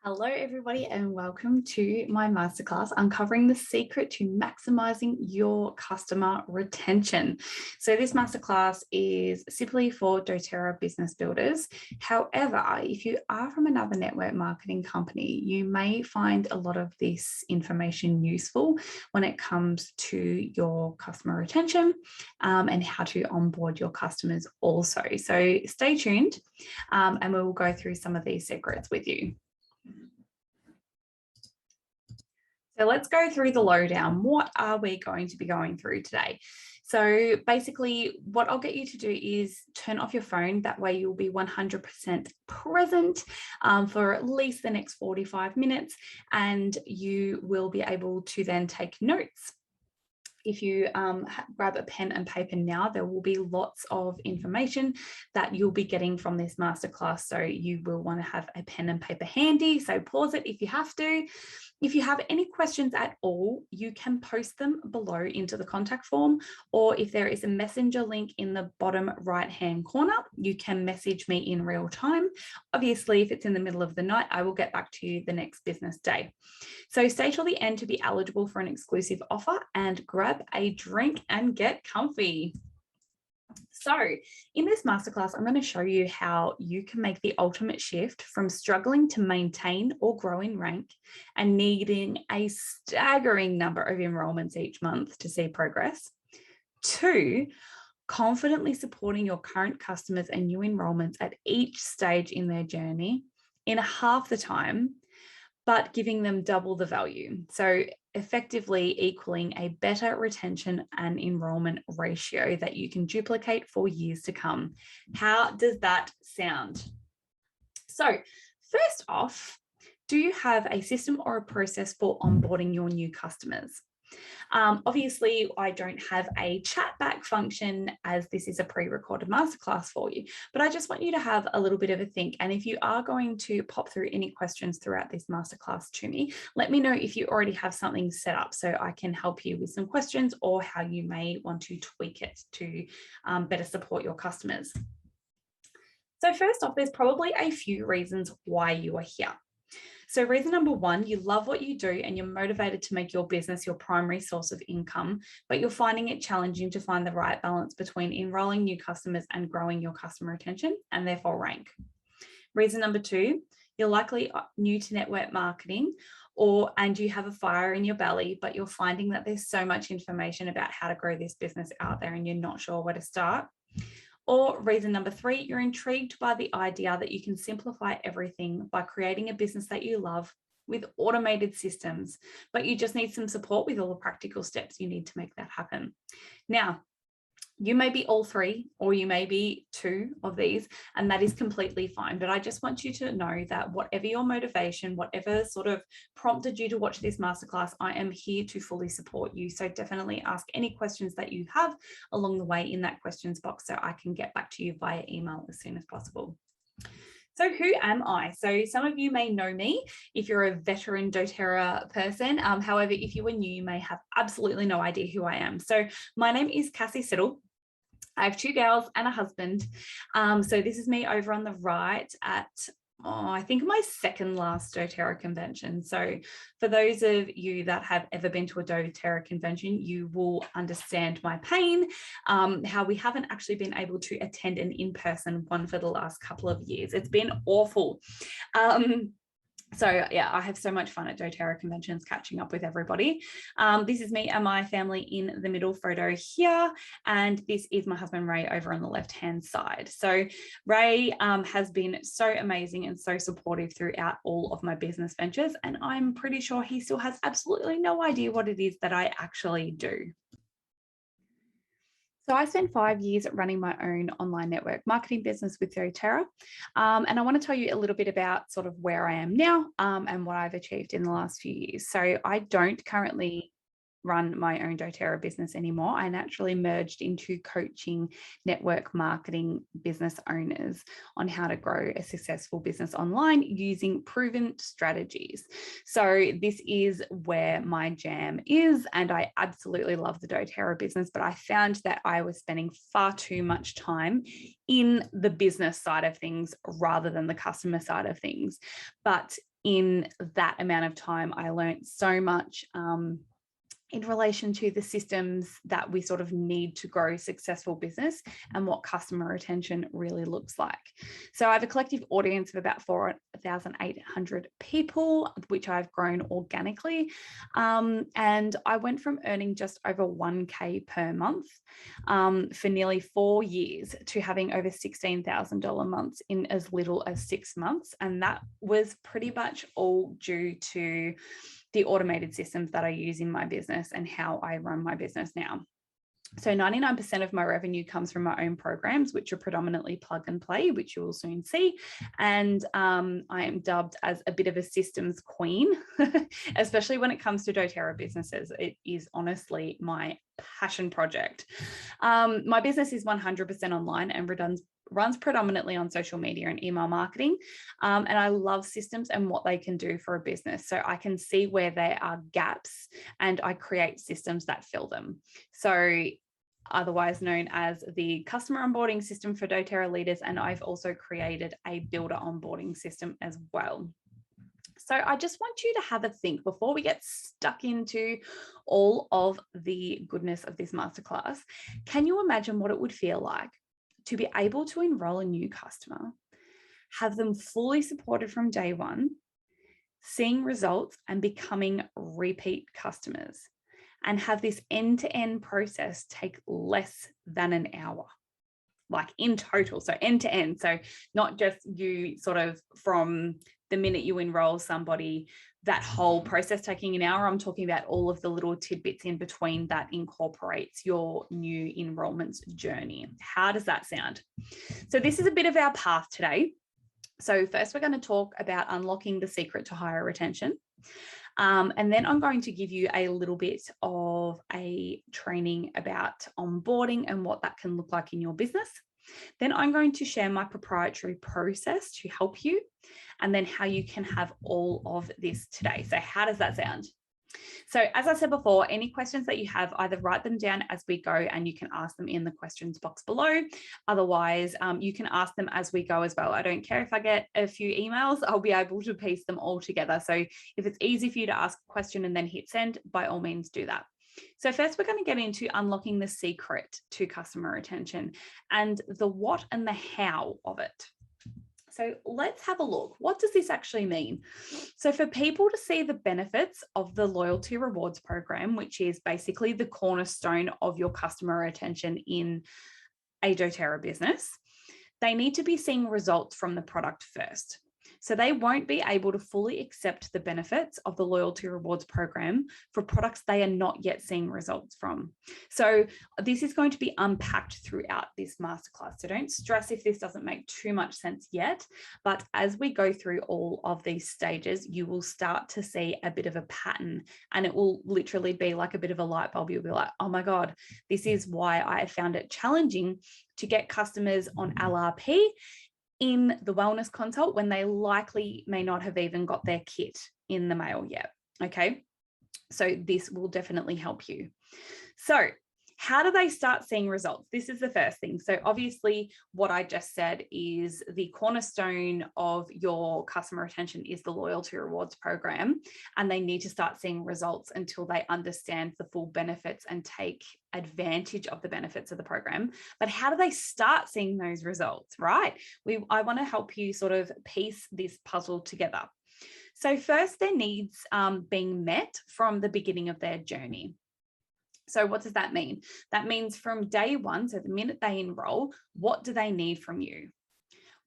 Hello, everybody, and welcome to my masterclass, Uncovering the Secret to Maximizing Your Customer Retention. So this masterclass is simply for doTERRA business builders. However, if you are from another network marketing company, you may find a lot of this information useful when it comes to your customer retention and how to onboard your customers also. So stay tuned and we will go through some of these secrets with you. So let's go through the lowdown. What are we going to be going through today? So basically what I'll get you to do is turn off your phone. That way you'll be 100% present for at least the next 45 minutes, and you will be able to then take notes. If you grab a pen and paper now, there will be lots of information that you'll be getting from this masterclass. So you will want to have a pen and paper handy. So pause it if you have to. If you have any questions at all, you can post them below into the contact form, or if there is a messenger link in the bottom right-hand corner, you can message me in real time. Obviously, if it's in the middle of the night, I will get back to you the next business day. So stay till the end to be eligible for an exclusive offer, and grab a drink and get comfy. So in this masterclass, I'm going to show you how you can make the ultimate shift from struggling to maintain or grow in rank and needing a staggering number of enrollments each month to see progress, to confidently supporting your current customers and new enrollments at each stage in their journey in half the time, but giving them double the value. So effectively equaling a better retention and enrollment ratio that you can duplicate for years to come. How does that sound? So first off, do you have a system or a process for onboarding your new customers? Obviously, I don't have a chat back function as this is a pre-recorded masterclass for you, but I just want you to have a little bit of a think. And if you are going to pop through any questions throughout this masterclass to me, let me know if you already have something set up so I can help you with some questions or how you may want to tweak it to better support your customers. So first off, there's probably a few reasons why you are here. So reason number one, you love what you do and you're motivated to make your business your primary source of income, but you're finding it challenging to find the right balance between enrolling new customers and growing your customer retention and therefore rank. Reason number two, you're likely new to network marketing and you have a fire in your belly, but you're finding that there's so much information about how to grow this business out there and you're not sure where to start. Or reason number three, you're intrigued by the idea that you can simplify everything by creating a business that you love with automated systems, but you just need some support with all the practical steps you need to make that happen. Now, you may be all three, or you may be two of these, and that is completely fine. But I just want you to know that whatever your motivation, whatever sort of prompted you to watch this masterclass, I am here to fully support you. So definitely ask any questions that you have along the way in that questions box so I can get back to you via email as soon as possible. So who am I? So some of you may know me if you're a veteran doTERRA person. However, if you are new, you may have absolutely no idea who I am. So my name is Cassie Siddle. I have two girls and a husband. So this is me over on the right at, I think my second last doTERRA convention. So for those of you that have ever been to a doTERRA convention, you will understand my pain, how we haven't actually been able to attend an in-person one for the last couple of years. It's been awful. So yeah, I have so much fun at doTERRA conventions catching up with everybody. This is me and my family in the middle photo here. And this is my husband, Ray, over on the left-hand side. So Ray has been so amazing and so supportive throughout all of my business ventures. And I'm pretty sure he still has absolutely no idea what it is that I actually do. So I spent 5 years running my own online network marketing business with doTERRA. And I want to tell you a little bit about sort of where I am now and what I've achieved in the last few years. So I don't currently run my own doTERRA business anymore. I naturally merged into coaching network marketing business owners on how to grow a successful business online using proven strategies. So this is where my jam is, and I absolutely love the doTERRA business, but I found that I was spending far too much time in the business side of things rather than the customer side of things. But in that amount of time, I learned so much in relation to the systems that we sort of need to grow successful business and what customer retention really looks like. So I have a collective audience of about 4,800 people, which I've grown organically. And I went from earning just over 1K per month for nearly 4 years to having over $16,000 months in as little as 6 months. And that was pretty much all due to the automated systems that I use in my business and how I run my business now. So 99% of my revenue comes from my own programs, which are predominantly plug and play, which you will soon see. And I am dubbed as a bit of a systems queen, especially when it comes to doTERRA businesses. It is honestly my passion project. My business is 100% online and runs predominantly on social media and email marketing. And I love systems and what they can do for a business. So I can see where there are gaps and I create systems that fill them. So otherwise known as the customer onboarding system for doTERRA leaders. And I've also created a builder onboarding system as well. So I just want you to have a think before we get stuck into all of the goodness of this masterclass. Can you imagine what it would feel like to be able to enroll a new customer, have them fully supported from day one, seeing results and becoming repeat customers, and have this end-to-end process take less than an hour, like in total, so end to end. So not just you sort of from the minute you enroll somebody, that whole process taking an hour. I'm talking about all of the little tidbits in between that incorporates your new enrollments journey. How does that sound? So this is a bit of our path today. So first we're going to talk about unlocking the secret to higher retention. And then I'm going to give you a little bit of a training about onboarding and what that can look like in your business. Then I'm going to share my proprietary process to help you, and then how you can have all of this today. So how does that sound? So as I said before, any questions that you have, either write them down as we go and you can ask them in the questions box below. Otherwise, you can ask them as we go as well. I don't care if I get a few emails, I'll be able to piece them all together. So if it's easy for you to ask a question and then hit send, by all means do that. So first we're going to get into unlocking the secret to customer retention and the what and the how of it. So let's have a look. What does this actually mean? So for people to see the benefits of the loyalty rewards program, which is basically the cornerstone of your customer retention in a doTERRA business, they need to be seeing results from the product first. So they won't be able to fully accept the benefits of the loyalty rewards program for products they are not yet seeing results from. So this is going to be unpacked throughout this masterclass. So don't stress if this doesn't make too much sense yet, but as we go through all of these stages, you will start to see a bit of a pattern, and it will literally be like a bit of a light bulb. You'll be like, oh my God, this is why I found it challenging to get customers on LRP in the wellness consult when they likely may not have even got their kit in the mail yet. Okay, so this will definitely help you. So how do they start seeing results? This is the first thing. So obviously what I just said is the cornerstone of your customer retention is the loyalty rewards program, and they need to start seeing results until they understand the full benefits and take advantage of the benefits of the program. But how do they start seeing those results, right? I want to help you sort of piece this puzzle together. So first, their needs being met from the beginning of their journey. So what does that mean? That means from day one, so the minute they enroll, what do they need from you?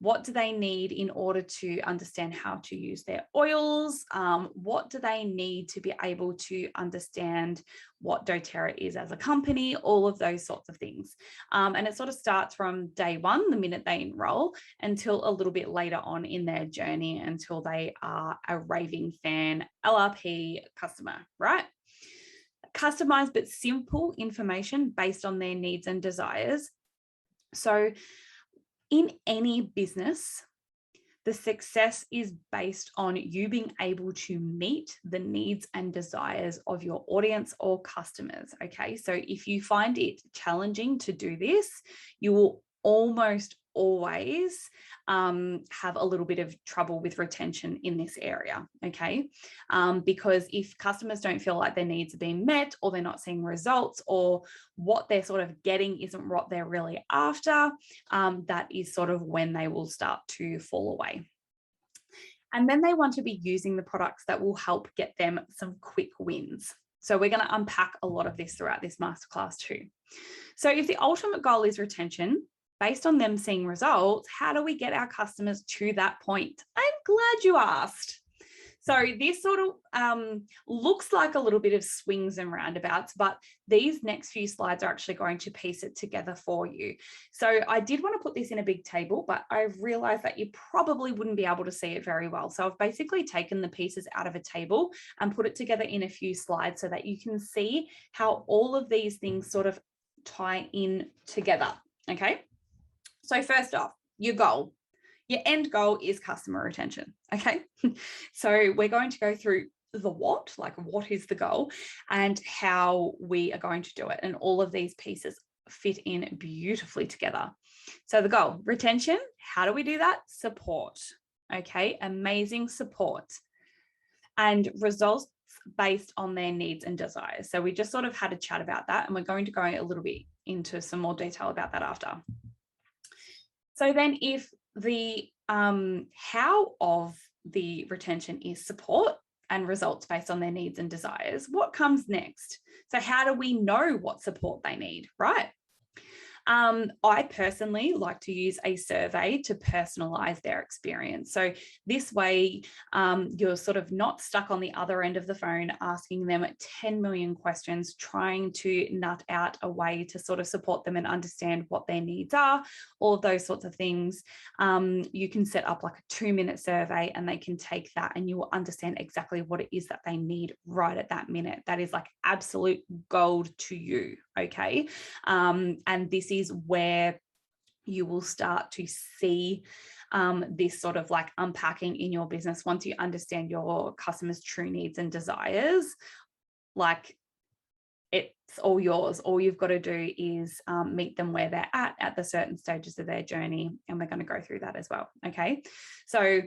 What do they need in order to understand how to use their oils? What do they need to be able to understand what doTERRA is as a company? All of those sorts of things. And it sort of starts from day one, the minute they enroll, until a little bit later on in their journey, until they are a raving fan LRP customer, right? Customized but simple information based on their needs and desires. So in any business, the success is based on you being able to meet the needs and desires of your audience or customers. Okay, so if you find it challenging to do this, you will almost always have a little bit of trouble with retention in this area, okay? Because if customers don't feel like their needs are being met, or they're not seeing results, or what they're sort of getting isn't what they're really after, that is sort of when they will start to fall away. And then they want to be using the products that will help get them some quick wins. So we're going to unpack a lot of this throughout this masterclass too. So if the ultimate goal is retention, based on them seeing results, how do we get our customers to that point? I'm glad you asked. So this sort of looks like a little bit of swings and roundabouts, but these next few slides are actually going to piece it together for you. So I did want to put this in a big table, but I've realized that you probably wouldn't be able to see it very well. So I've basically taken the pieces out of a table and put it together in a few slides so that you can see how all of these things sort of tie in together, okay? So first off, your goal. Your end goal is customer retention, okay? So we're going to go through the what, like what is the goal, and how we are going to do it. And all of these pieces fit in beautifully together. So the goal, retention, how do we do that? Support, okay? Amazing support. And results based on their needs and desires. So we just sort of had a chat about that, and we're going to go a little bit into some more detail about that after. So then if the how of the retention is support and results based on their needs and desires, what comes next? So how do we know what support they need, right? I personally like to use a survey to personalize their experience. So this way, you're sort of not stuck on the other end of the phone asking them 10 million questions, trying to nut out a way to sort of support them and understand what their needs are, all of those sorts of things. You can set up like a 2-minute survey, and they can take that and you will understand exactly what it is that they need right at that minute. That is like absolute gold to you, okay? And this is where you will start to see this sort of like unpacking in your business. Once you understand your customers' true needs and desires, like it's all yours. All you've got to do is meet them where they're at the certain stages of their journey. And we're going to go through that as well. Okay. So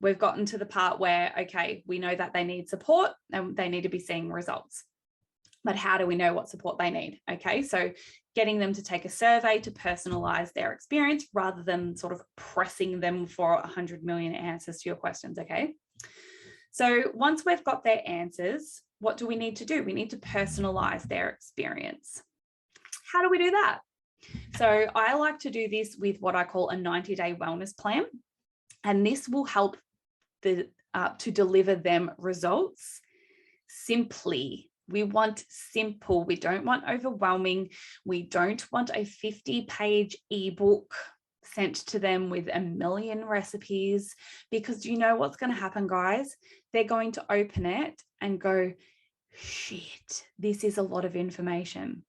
we've gotten to the part where, okay, we know that they need support and they need to be seeing results. But how do we know what support they need? Okay, so getting them to take a survey to personalize their experience rather than sort of pressing them for 100 million answers to your questions, okay? So once we've got their answers, what do we need to do? We need to personalize their experience. How do we do that? So I like to do this with what I call a 90-day wellness plan, and this will help to deliver them results simply. We want simple. We don't want overwhelming. We don't want a 50-page ebook sent to them with 1 million recipes, because you know what's going to happen, guys? They're going to open it and go, shit, this is a lot of information.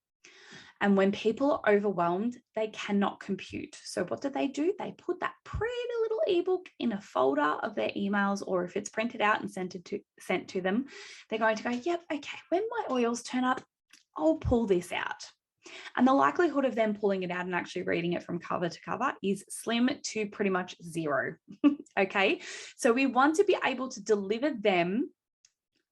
And when people are overwhelmed, they cannot compute. So what do? They put that pretty little ebook in a folder of their emails, or if it's printed out and sent to them, they're going to go, yep, okay, when my oils turn up, I'll pull this out. And the likelihood of them pulling it out and actually reading it from cover to cover is slim to pretty much zero. Okay, so we want to be able to deliver them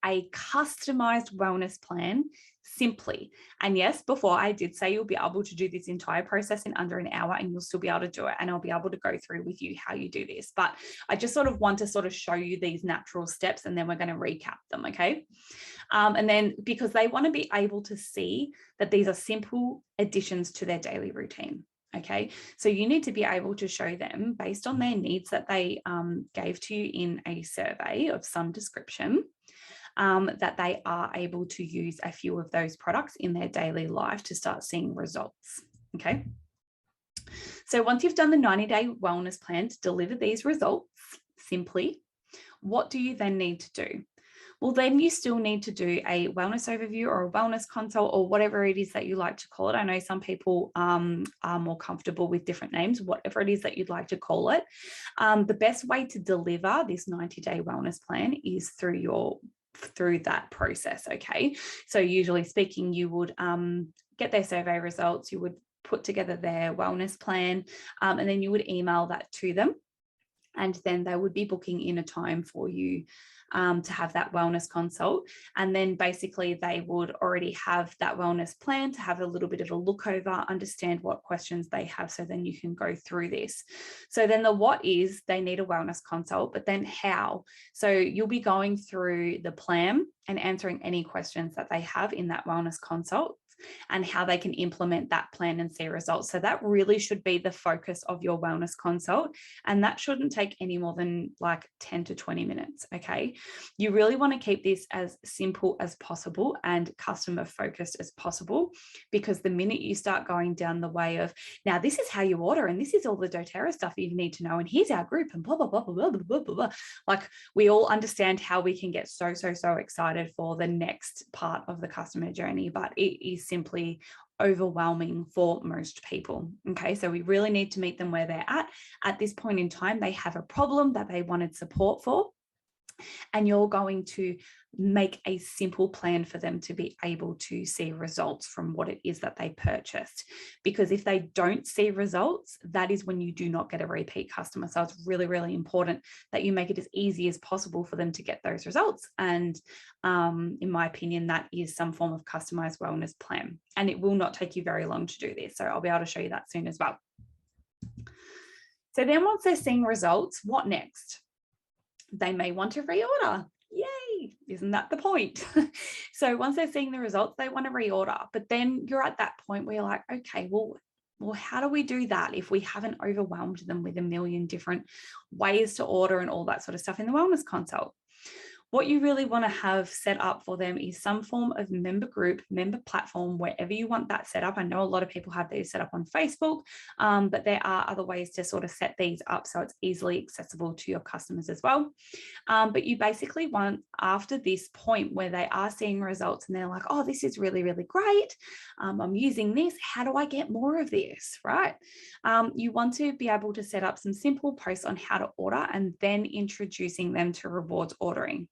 a customized wellness plan simply. And yes, before I did say you'll be able to do this entire process in under an hour, and you'll still be able to do it. And I'll be able to go through with you how you do this. But I just sort of want to sort of show you these natural steps, and then we're going to recap them, okay? And then because they want to be able to see that these are simple additions to their daily routine. Okay, so you need to be able to show them based on their needs that they gave to you in a survey of some description, that they are able to use a few of those products in their daily life to start seeing results. Okay. So once you've done the 90-day wellness plan to deliver these results simply, what do you then need to do? Well, then you still need to do a wellness overview or a wellness consult or whatever it is that you like to call it. I know some people are more comfortable with different names, whatever it is that you'd like to call it. The best way to deliver this 90-day wellness plan is through that process. Okay, so usually speaking, you would get their survey results, you would put together their wellness plan, and then you would email that to them. And then they would be booking in a time for you to have that wellness consult. And then basically they would already have that wellness plan to have a little bit of a look over, understand what questions they have. So then you can go through this. So then the what is, they need a wellness consult, but then how? So you'll be going through the plan and answering any questions that they have in that wellness consult, and how they can implement that plan and see results. So that really should be the focus of your wellness consult. And that shouldn't take any more than like 10 to 20 minutes. Okay. You really want to keep this as simple as possible and customer focused as possible, because the minute you start going down the way of, now this is how you order, and this is all the doTERRA stuff you need to know, and here's our group, and blah, blah, blah, blah, blah, blah, blah, blah. Like, we all understand how we can get so excited for the next part of the customer journey, but it is simply overwhelming for most people. Okay, so we really need to meet them where they're at. At this point in time, they have a problem that they wanted support for, and you're going to make a simple plan for them to be able to see results from what it is that they purchased. Because if they don't see results, that is when you do not get a repeat customer. So it's really important that you make it as easy as possible for them to get those results. And in my opinion, that is some form of customized wellness plan. And it will not take you very long to do this. So I'll be able to show you that soon as well. So then once they're seeing results, what next? They may want to reorder. Yay, isn't that the point? So once they're seeing the results, they want to reorder. But then you're at that point where you're like, okay, well, how do we do that if we haven't overwhelmed them with a million different ways to order and all that sort of stuff in the wellness consult? What you really want to have set up for them is some form of member group, member platform, wherever you want that set up. I know a lot of people have these set up on Facebook, but there are other ways to sort of set these up so it's easily accessible to your customers as well. But you basically want, after this point where they are seeing results and they're like, oh, this is really great. I'm using this. How do I get more of this, right? You want to be able to set up some simple posts on how to order, and then introducing them to rewards ordering.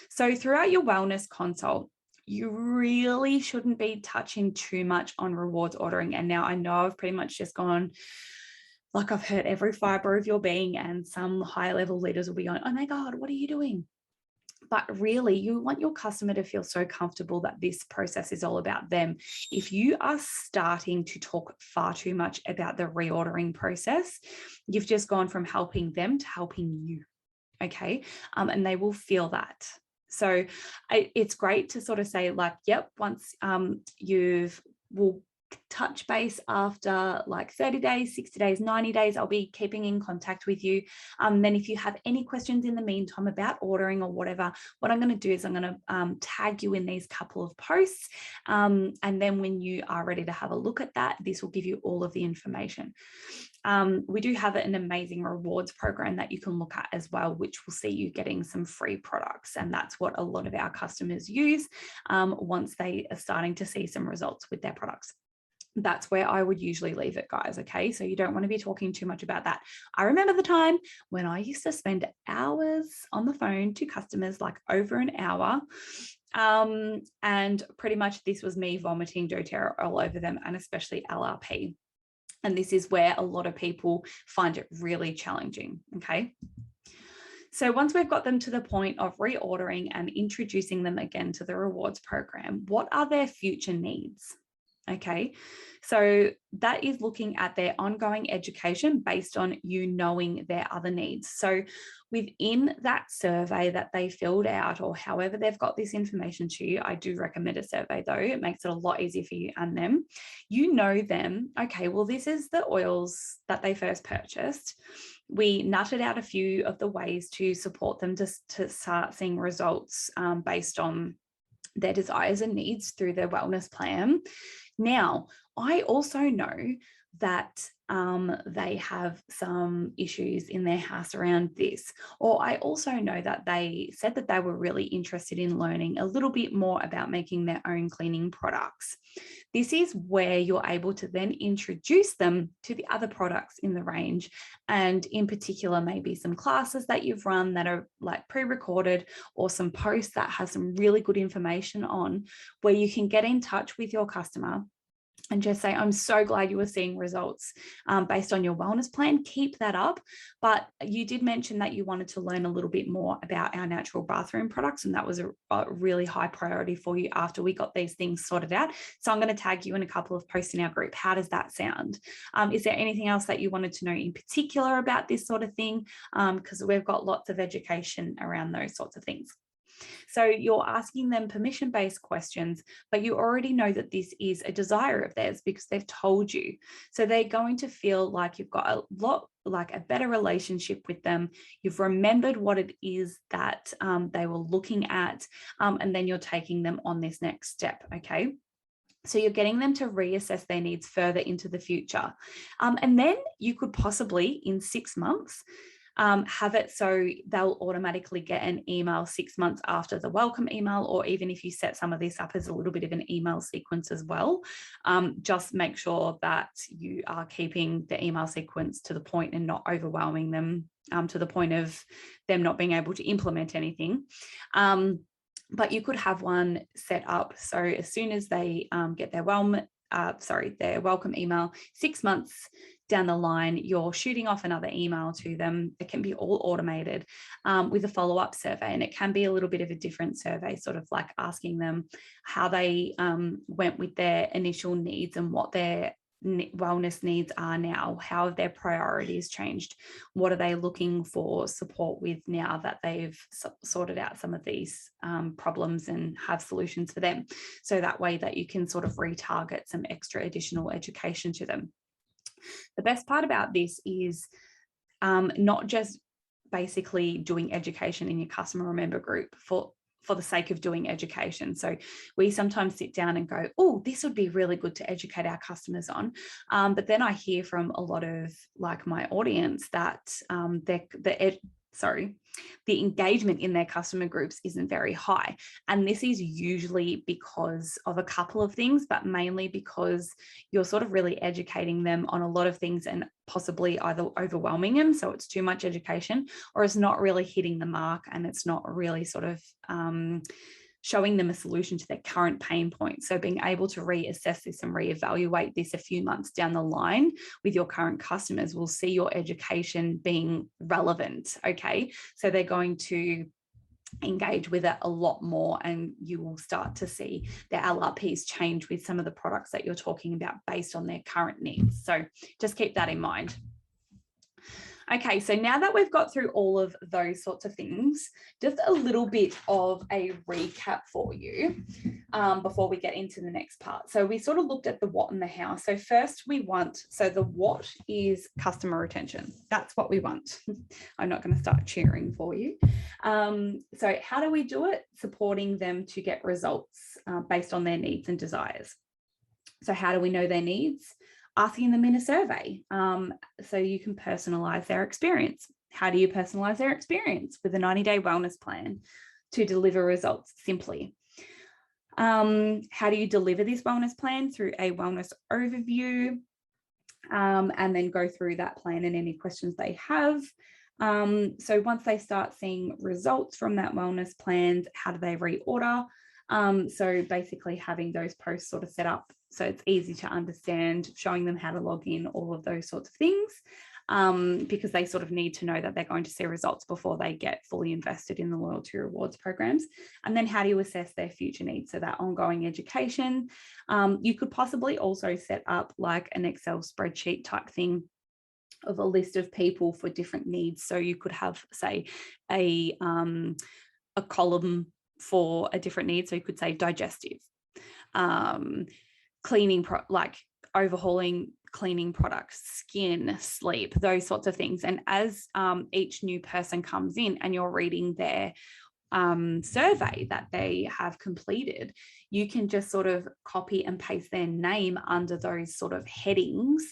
So throughout your wellness consult, you really shouldn't be touching too much on rewards ordering. And now I know I've pretty much just gone, like, I've hurt every fiber of your being, and some high level leaders will be going, oh my God, what are you doing? But really, you want your customer to feel so comfortable that this process is all about them. If you are starting to talk far too much about the reordering process, you've just gone from helping them to helping you. Okay. And they will feel that. So it's great to sort of say, like, yep, once we'll touch base after like 30 days, 60 days, 90 days, I'll be keeping in contact with you. Then if you have any questions in the meantime about ordering or whatever, what I'm going to do is I'm going to tag you in these couple of posts. And then when you are ready to have a look at that, this will give you all of the information. We do have an amazing rewards program that you can look at as well, which will see you getting some free products. And that's what a lot of our customers use once they are starting to see some results with their products. That's where I would usually leave it, guys. Okay. So you don't want to be talking too much about that. I remember the time when I used to spend hours on the phone to customers, like over an hour. And pretty much this was me vomiting doTERRA all over them, and especially LRP. And this is where a lot of people find it really challenging. Okay. So once we've got them to the point of reordering and introducing them again to the rewards program, what are their future needs? Okay, so that is looking at their ongoing education based on you knowing their other needs. So within that survey that they filled out, or however they've got this information to you, I do recommend a survey though. It makes it a lot easier for you and them. You know them. Okay, well, this is the oils that they first purchased. We nutted out a few of the ways to support them to start seeing results based on their desires and needs through their wellness plan. Now, I also know that they have some issues in their house around this, or I also know that they said that they were really interested in learning a little bit more about making their own cleaning products. This is where you're able to then introduce them to the other products in the range, and in particular, maybe some classes that you've run that are like pre-recorded, or some posts that has some really good information on, where you can get in touch with your customer and just say, I'm so glad you were seeing results based on your wellness plan. Keep that up. But you did mention that you wanted to learn a little bit more about our natural bathroom products, and that was a really high priority for you after we got these things sorted out. So I'm going to tag you in a couple of posts in our group. How does that sound? Is there anything else that you wanted to know in particular about this sort of thing? Because we've got lots of education around those sorts of things. So you're asking them permission-based questions, but you already know that this is a desire of theirs because they've told you. So they're going to feel like you've got a better relationship with them. You've remembered what it is that they were looking at, and then you're taking them on this next step, okay? So you're getting them to reassess their needs further into the future. And then you could possibly, in 6 months, have it so they'll automatically get an email 6 months after the welcome email, or even if you set some of this up as a little bit of an email sequence as well, just make sure that you are keeping the email sequence to the point and not overwhelming them to the point of them not being able to implement anything. But you could have one set up so as soon as they get their welcome email, 6 months down the line, you're shooting off another email to them. It can be all automated with a follow-up survey, and it can be a little bit of a different survey, sort of like asking them how they went with their initial needs and what their wellness needs are now. How have their priorities changed? What are they looking for support with now that they've sorted out some of these problems and have solutions for them? So that way that you can sort of retarget some extra additional education to them. The best part about this is not just basically doing education in your customer remember group for the sake of doing education. So we sometimes sit down and go, oh, this would be really good to educate our customers on. But then I hear from a lot of like my audience that the engagement in their customer groups isn't very high. And this is usually because of a couple of things, but mainly because you're sort of really educating them on a lot of things and possibly either overwhelming them, so it's too much education, or it's not really hitting the mark and it's not really sort of showing them a solution to their current pain point. So being able to reassess this and reevaluate this a few months down the line with your current customers will see your education being relevant, okay? So they're going to engage with it a lot more, and you will start to see their LRPs change with some of the products that you're talking about based on their current needs. So just keep that in mind. Okay, so now that we've got through all of those sorts of things, just a little bit of a recap for you before we get into the next part. So we sort of looked at the what and the how. So first the what is customer retention. That's what we want. I'm not going to start cheering for you. So how do we do it? Supporting them to get results based on their needs and desires. So how do we know their needs? Asking them in a survey so you can personalize their experience. How do you personalize their experience? With a 90-day wellness plan to deliver results simply. How do you deliver this wellness plan? Through a wellness overview, and then go through that plan and any questions they have. So once they start seeing results from that wellness plan, how do they reorder? So basically having those posts sort of set up so it's easy to understand, showing them how to log in, all of those sorts of things, because they sort of need to know that they're going to see results before they get fully invested in the loyalty rewards programs. And then how do you assess their future needs? So that ongoing education. You could possibly also set up like an Excel spreadsheet type thing of a list of people for different needs. So you could have, say, a column for a different need. So you could say digestive, cleaning, like overhauling cleaning products, skin, sleep, those sorts of things. And as each new person comes in and you're reading their survey that they have completed, you can just sort of copy and paste their name under those sort of headings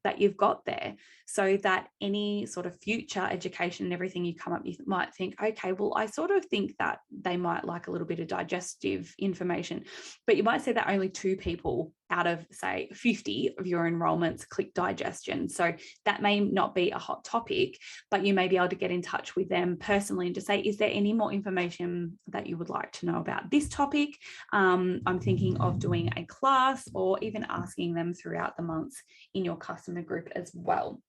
that you've got there, so that any sort of future education and everything you come up, you might think, okay, well, I sort of think that they might like a little bit of digestive information, but you might see that only 2 people out of, say, 50 of your enrollments click digestion. So that may not be a hot topic, but you may be able to get in touch with them personally and just say, is there any more information that you would like to know about this topic? I'm thinking of doing a class, or even asking them throughout the months in your customer group as well.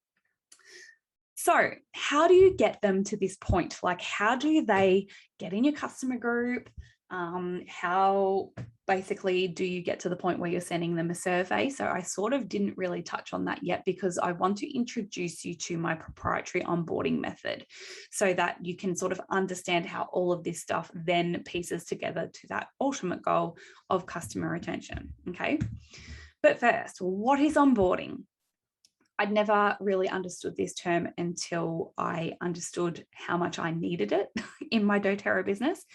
So how do you get them to this point? Like, how do they get in your customer group? How basically do you get to the point where you're sending them a survey? So I sort of didn't really touch on that yet, because I want to introduce you to my proprietary onboarding method so that you can sort of understand how all of this stuff then pieces together to that ultimate goal of customer retention. Okay. But first, what is onboarding? I'd never really understood this term until I understood how much I needed it in my doTERRA business.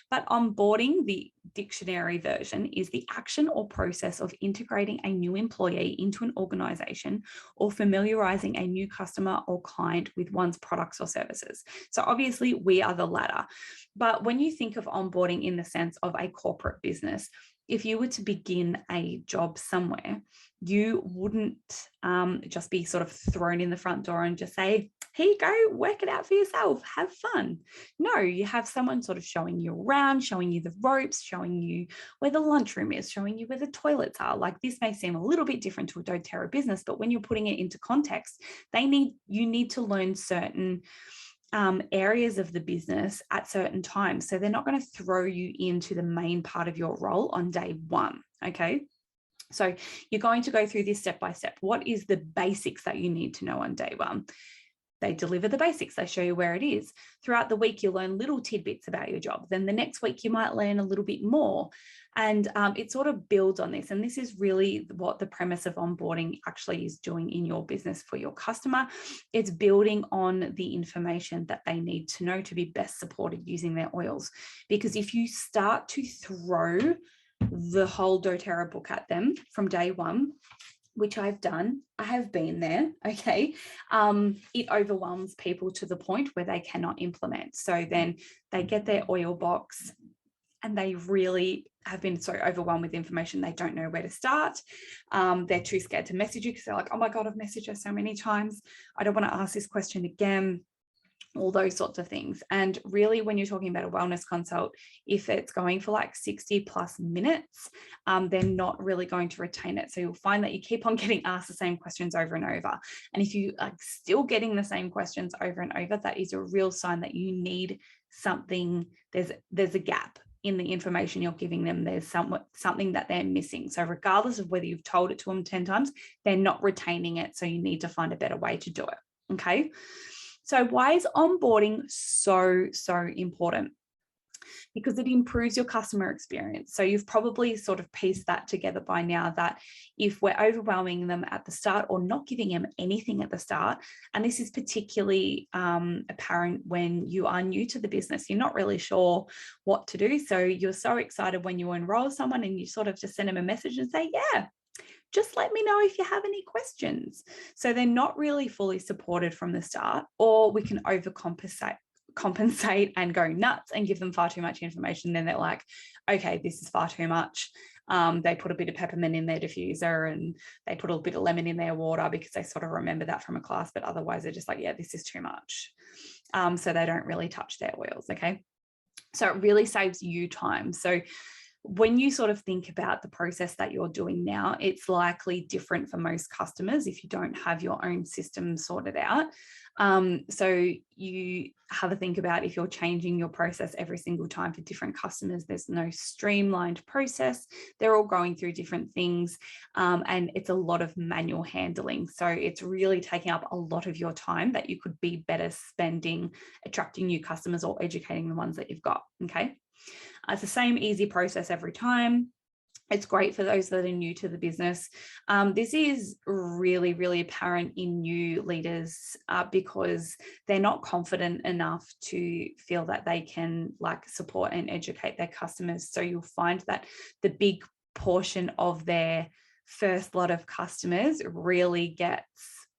But onboarding, the dictionary version, is the action or process of integrating a new employee into an organization or familiarizing a new customer or client with one's products or services. So obviously we are the latter. But when you think of onboarding in the sense of a corporate business, if you were to begin a job somewhere, you wouldn't just be sort of thrown in the front door and just say, here you go, work it out for yourself, have fun. No, you have someone sort of showing you around, showing you the ropes, showing you where the lunchroom is, showing you where the toilets are. Like, this may seem a little bit different to a doTERRA business, but when you're putting it into context, you need to learn certain areas of the business at certain times. So they're not going to throw you into the main part of your role on day one. Okay. So you're going to go through this step by step. What is the basics that you need to know on day one? They deliver the basics. They show you where it is. Throughout the week, you learn little tidbits about your job. Then the next week, you might learn a little bit more. And it sort of builds on this. And this is really what the premise of onboarding actually is doing in your business for your customer. It's building on the information that they need to know to be best supported using their oils. Because if you start to throw the whole doTERRA book at them from day one, which I've done, I have been there, okay, it overwhelms people to the point where they cannot implement. So then they get their oil box and they really have been so overwhelmed with information, they don't know where to start. They're too scared to message you because they're like, oh my God, I've messaged her so many times. I don't want to ask this question again. All those sorts of things. And really, when you're talking about a wellness consult, if it's going for like 60 plus minutes, they're not really going to retain it. So you'll find that you keep on getting asked the same questions over and over. And if you are still getting the same questions over and over, that is a real sign that you need something. There's a gap in the information you're giving them. There's something that they're missing. So regardless of whether you've told it to them 10 times, they're not retaining it. So you need to find a better way to do it. Okay. So why is onboarding so important? Because it improves your customer experience. So you've probably sort of pieced that together by now, that if we're overwhelming them at the start or not giving them anything at the start, and this is particularly apparent when you are new to the business, you're not really sure what to do. So you're so excited when you enroll someone and you sort of just send them a message and say, yeah, just let me know if you have any questions. So they're not really fully supported from the start, or we can overcompensate and go nuts and give them far too much information. Then they're like, okay, this is far too much. They put a bit of peppermint in their diffuser and they put a bit of lemon in their water because they sort of remember that from a class, but otherwise they're just like, yeah, this is too much. So they don't really touch their oils. Okay. So it really saves you time. So when you sort of think about the process that you're doing now, it's likely different for most customers if you don't have your own system sorted out. So you have a think about if you're changing your process every single time for different customers. There's no streamlined process. They're all going through different things, and it's a lot of manual handling. So it's really taking up a lot of your time that you could be better spending attracting new customers or educating the ones that you've got. Okay. It's the same easy process every time. It's great for those that are new to the business. This is really, really apparent in new leaders because they're not confident enough to feel that they can like support and educate their customers. So you'll find that the big portion of their first lot of customers really gets,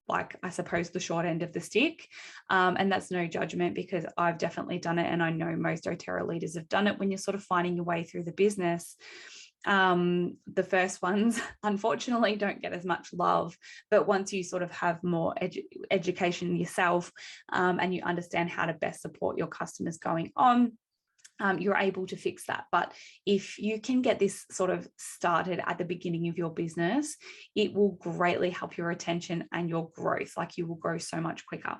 like, I suppose, the short end of the stick. And that's no judgment, because I've definitely done it. And I know most doTERRA leaders have done it. When you're sort of finding your way through the business, The first ones, unfortunately, don't get as much love, but once you sort of have more education yourself, and you understand how to best support your customers going on, you're able to fix that. But if you can get this sort of started at the beginning of your business, it will greatly help your retention and your growth. Like, you will grow so much quicker.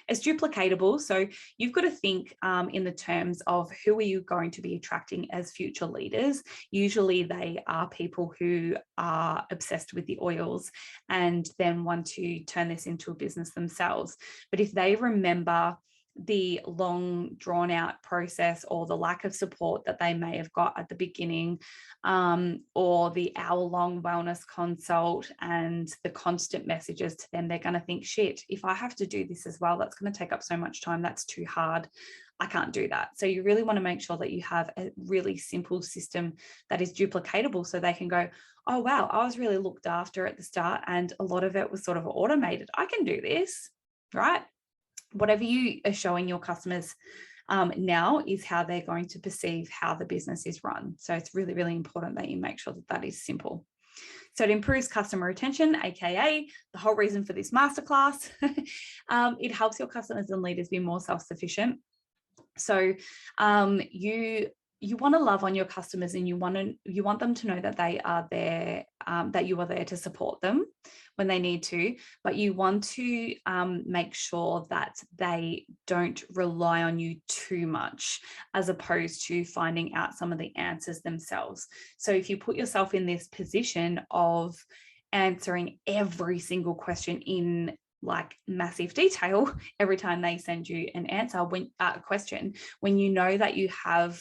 It's duplicatable. So you've got to think in the terms of who are you going to be attracting as future leaders. Usually they are people who are obsessed with the oils and then want to turn this into a business themselves. But if they remember the long drawn out process or the lack of support that they may have got at the beginning, or the hour-long wellness consult and the constant messages to them, they're going to think, shit, if I have to do this as well, that's going to take up so much time. That's too hard. I can't do that. So you really want to make sure that you have a really simple system that is duplicatable, so they can go, oh, wow, I was really looked after at the start and a lot of it was sort of automated. I can do this, right? Whatever you are showing your customers now is how they're going to perceive how the business is run. So it's really, really important that you make sure that that is simple. So it improves customer retention, AKA the whole reason for this masterclass. It helps your customers and leaders be more self-sufficient. So you want to love on your customers, and you want them to know that they are there, that you are there to support them when they need to, but you want to make sure that they don't rely on you too much, as opposed to finding out some of the answers themselves. So if you put yourself in this position of answering every single question in like massive detail every time they send you an answer, a question, when you know that you have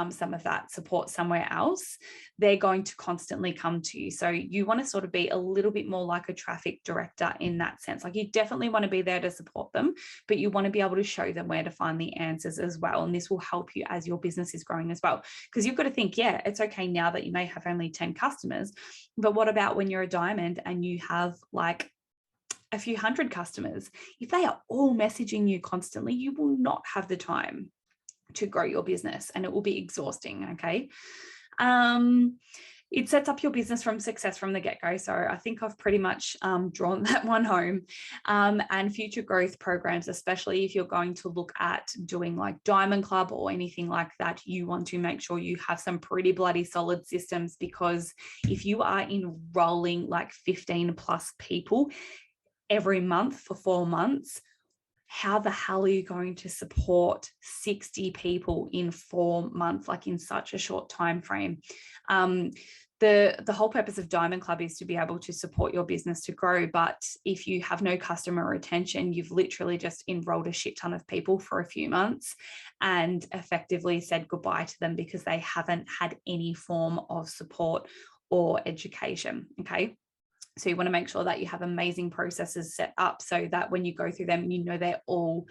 some of that support somewhere else, they're going to constantly come to you. So you want to sort of be a little bit more like a traffic director in that sense. Like, you definitely want to be there to support them, but you want to be able to show them where to find the answers as well. And this will help you as your business is growing as well. Because you've got to think, yeah, it's okay now that you may have only 10 customers, but what about when you're a diamond and you have like a few hundred customers? If they are all messaging you constantly, you will not have the time to grow your business, and it will be exhausting. Okay. It sets up your business from success from the get-go. So I think I've pretty much drawn that one home. And future growth programs, especially if you're going to look at doing like Diamond Club or anything like that, you want to make sure you have some pretty bloody solid systems, because if you are enrolling like 15 plus people every month for 4 months, how the hell are you going to support 60 people in 4 months, like in such a short time frame? The whole purpose of Diamond Club is to be able to support your business to grow. But if you have no customer retention, you've literally just enrolled a shit ton of people for a few months and effectively said goodbye to them because they haven't had any form of support or education. Okay. So you want to make sure that you have amazing processes set up so that when you go through them, you know they're all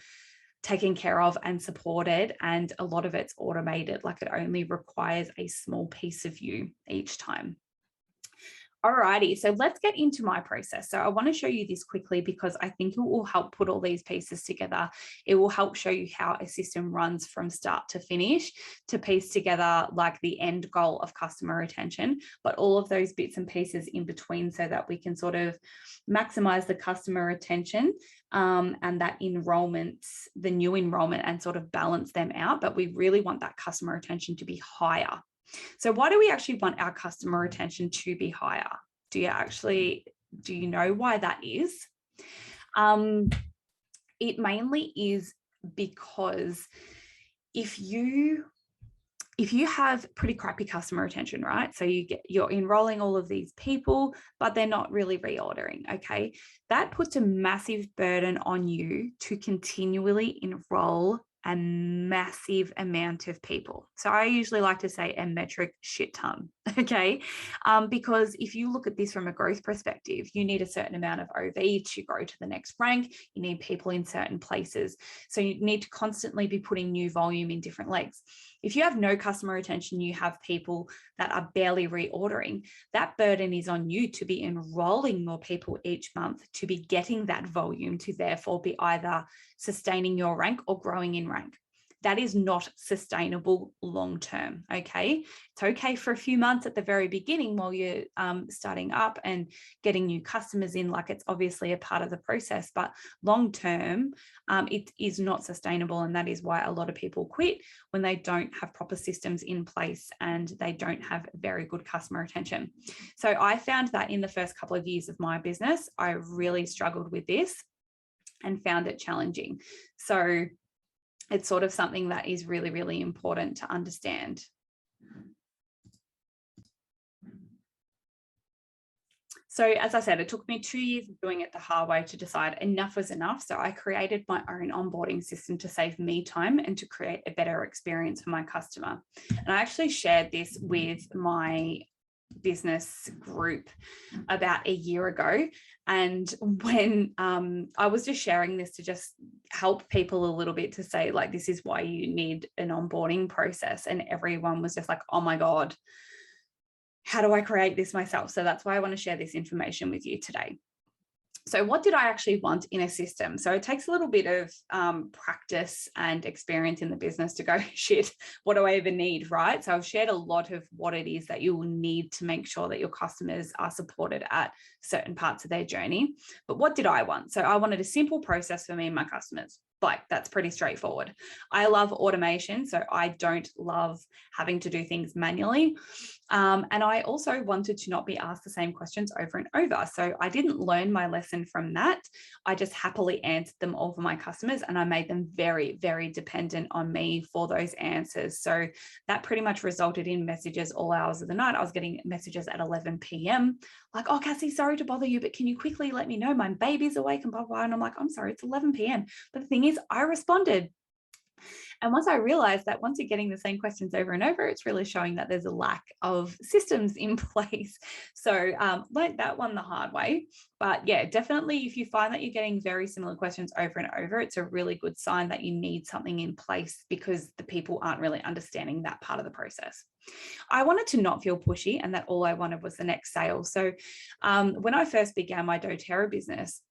taken care of and supported, and a lot of it's automated. Like, it only requires a small piece of you each time. Alrighty, so let's get into my process. So I want to show you this quickly because I think it will help put all these pieces together. It will help show you how a system runs from start to finish to piece together like the end goal of customer retention, but all of those bits and pieces in between, so that we can sort of maximize the customer retention and that enrollment, the new enrollment, and sort of balance them out. But we really want that customer retention to be higher. So why do we actually want our customer retention to be higher? Do you know why that is? It mainly is because if you have pretty crappy customer retention, right? So you're enrolling all of these people, but they're not really reordering, okay? That puts a massive burden on you to continually enroll a massive amount of people. So I usually like to say a metric shit ton, okay? Because if you look at this from a growth perspective, you need a certain amount of OV to grow to the next rank. You need people in certain places. So you need to constantly be putting new volume in different legs. If you have no customer retention, you have people that are barely reordering, that burden is on you to be enrolling more people each month, to be getting that volume, to therefore be either sustaining your rank or growing in rank. that is not sustainable long term. Okay, it's okay for a few months at the very beginning while you're starting up and getting new customers in, like it's obviously a part of the process, but long term it is not sustainable, and that is why a lot of people quit when they don't have proper systems in place and they don't have very good customer retention. So I found that in the first couple of years of my business, I really struggled with this and found it challenging. So it's sort of something that is really, really important to understand. So as I said, it took me 2 years of doing it the hard way to decide enough was enough. So I created my own onboarding system to save me time and to create a better experience for my customer. And I actually shared this with my business group about a year ago. And when I was just sharing this to just help people a little bit, to say like, this is why you need an onboarding process. And everyone was just like, oh my God, how do I create this myself? So that's why I want to share this information with you today. So what did I actually want in a system? So it takes a little bit of practice and experience in the business to go, shit, what do I even need, right? So I've shared a lot of what it is that you will need to make sure that your customers are supported at certain parts of their journey. But what did I want? So I wanted a simple process for me and my customers. Like, that's pretty straightforward. I love automation, so I don't love having to do things manually. And I also wanted to not be asked the same questions over and over. So I didn't learn my lesson from that. I just happily answered them all for my customers, and I made them very, very dependent on me for those answers. So that pretty much resulted in messages all hours of the night. I was getting messages at 11 p.m. like, oh, Cassie, sorry to bother you, but can you quickly let me know my baby's awake and blah, blah. And I'm like, I'm sorry, it's 11 p.m. But the thing is, I responded. And once I realized that once you're getting the same questions over and over, it's really showing that there's a lack of systems in place. So learned that one the hard way. But yeah, definitely if you find that you're getting very similar questions over and over, it's a really good sign that you need something in place, because the people aren't really understanding that part of the process. I wanted to not feel pushy, and that all I wanted was the next sale. So when I first began my doTERRA business,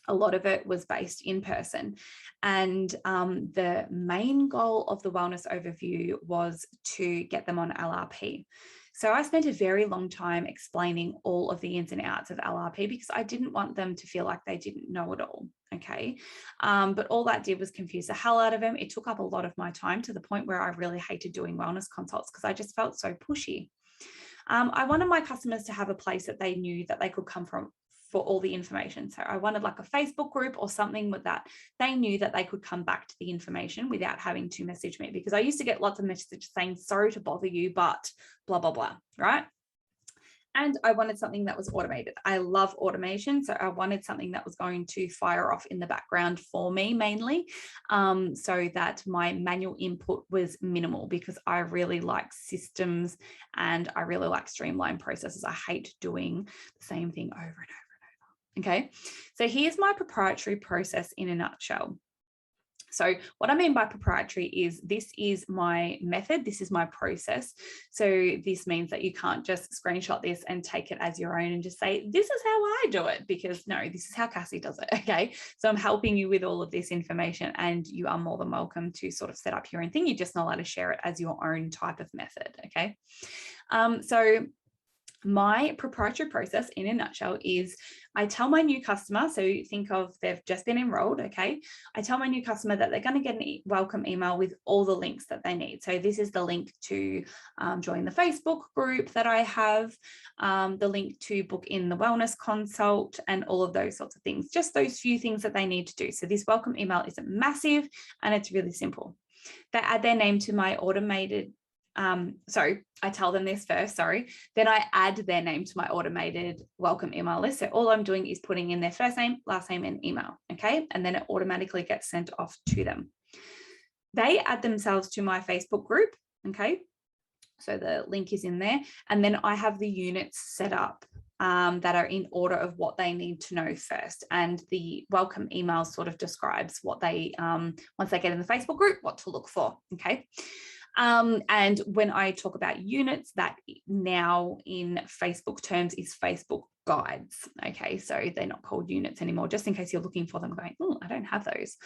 a lot of it was based in person. And the main goal of the wellness overview was to get them on LRP. So I spent a very long time explaining all of the ins and outs of LRP, because I didn't want them to feel like they didn't know it all. Okay. But all that did was confuse the hell out of them. It took up a lot of my time, to the point where I really hated doing wellness consults, because I just felt so pushy. I wanted my customers to have a place that they knew that they could come from for all the information. So I wanted like a Facebook group or something with that they knew that they could come back to the information without having to message me, because I used to get lots of messages saying, sorry to bother you, but blah, blah, blah, right? And I wanted something that was automated. I love automation. So I wanted something that was going to fire off in the background for me mainly, so that my manual input was minimal, because I really like systems and I really like streamlined processes. I hate doing the same thing over and over. Okay, so here's my proprietary process in a nutshell. So what I mean by proprietary is, this is my method, this is my process. So this means that you can't just screenshot this and take it as your own and just say, this is how I do it, because no, this is how Cassie does it. Okay, so I'm helping you with all of this information, and you are more than welcome to sort of set up your own thing. You're just not allowed to share it as your own type of method. Okay, so my proprietary process in a nutshell is, I tell my new customer, so think of they've just been enrolled, okay? I tell my new customer that they're going to get a welcome email with all the links that they need. So this is the link to join the Facebook group that I have, the link to book in the wellness consult, and all of those sorts of things, just those few things that they need to do. So this welcome email isn't massive, and it's really simple. They add their name to my automated so I tell them this first, then I add their name to my automated welcome email list. So all I'm doing is putting in their first name, last name, and email. Okay. And then it automatically gets sent off to them. They add themselves to my Facebook group. Okay. So the link is in there. And then I have the units set up that are in order of what they need to know first. And the welcome email sort of describes what they, once they get in the Facebook group, what to look for. Okay. And when I talk about units, that now in Facebook terms is Facebook guides. Okay, so they're not called units anymore, just in case you're looking for them going, oh, I don't have those.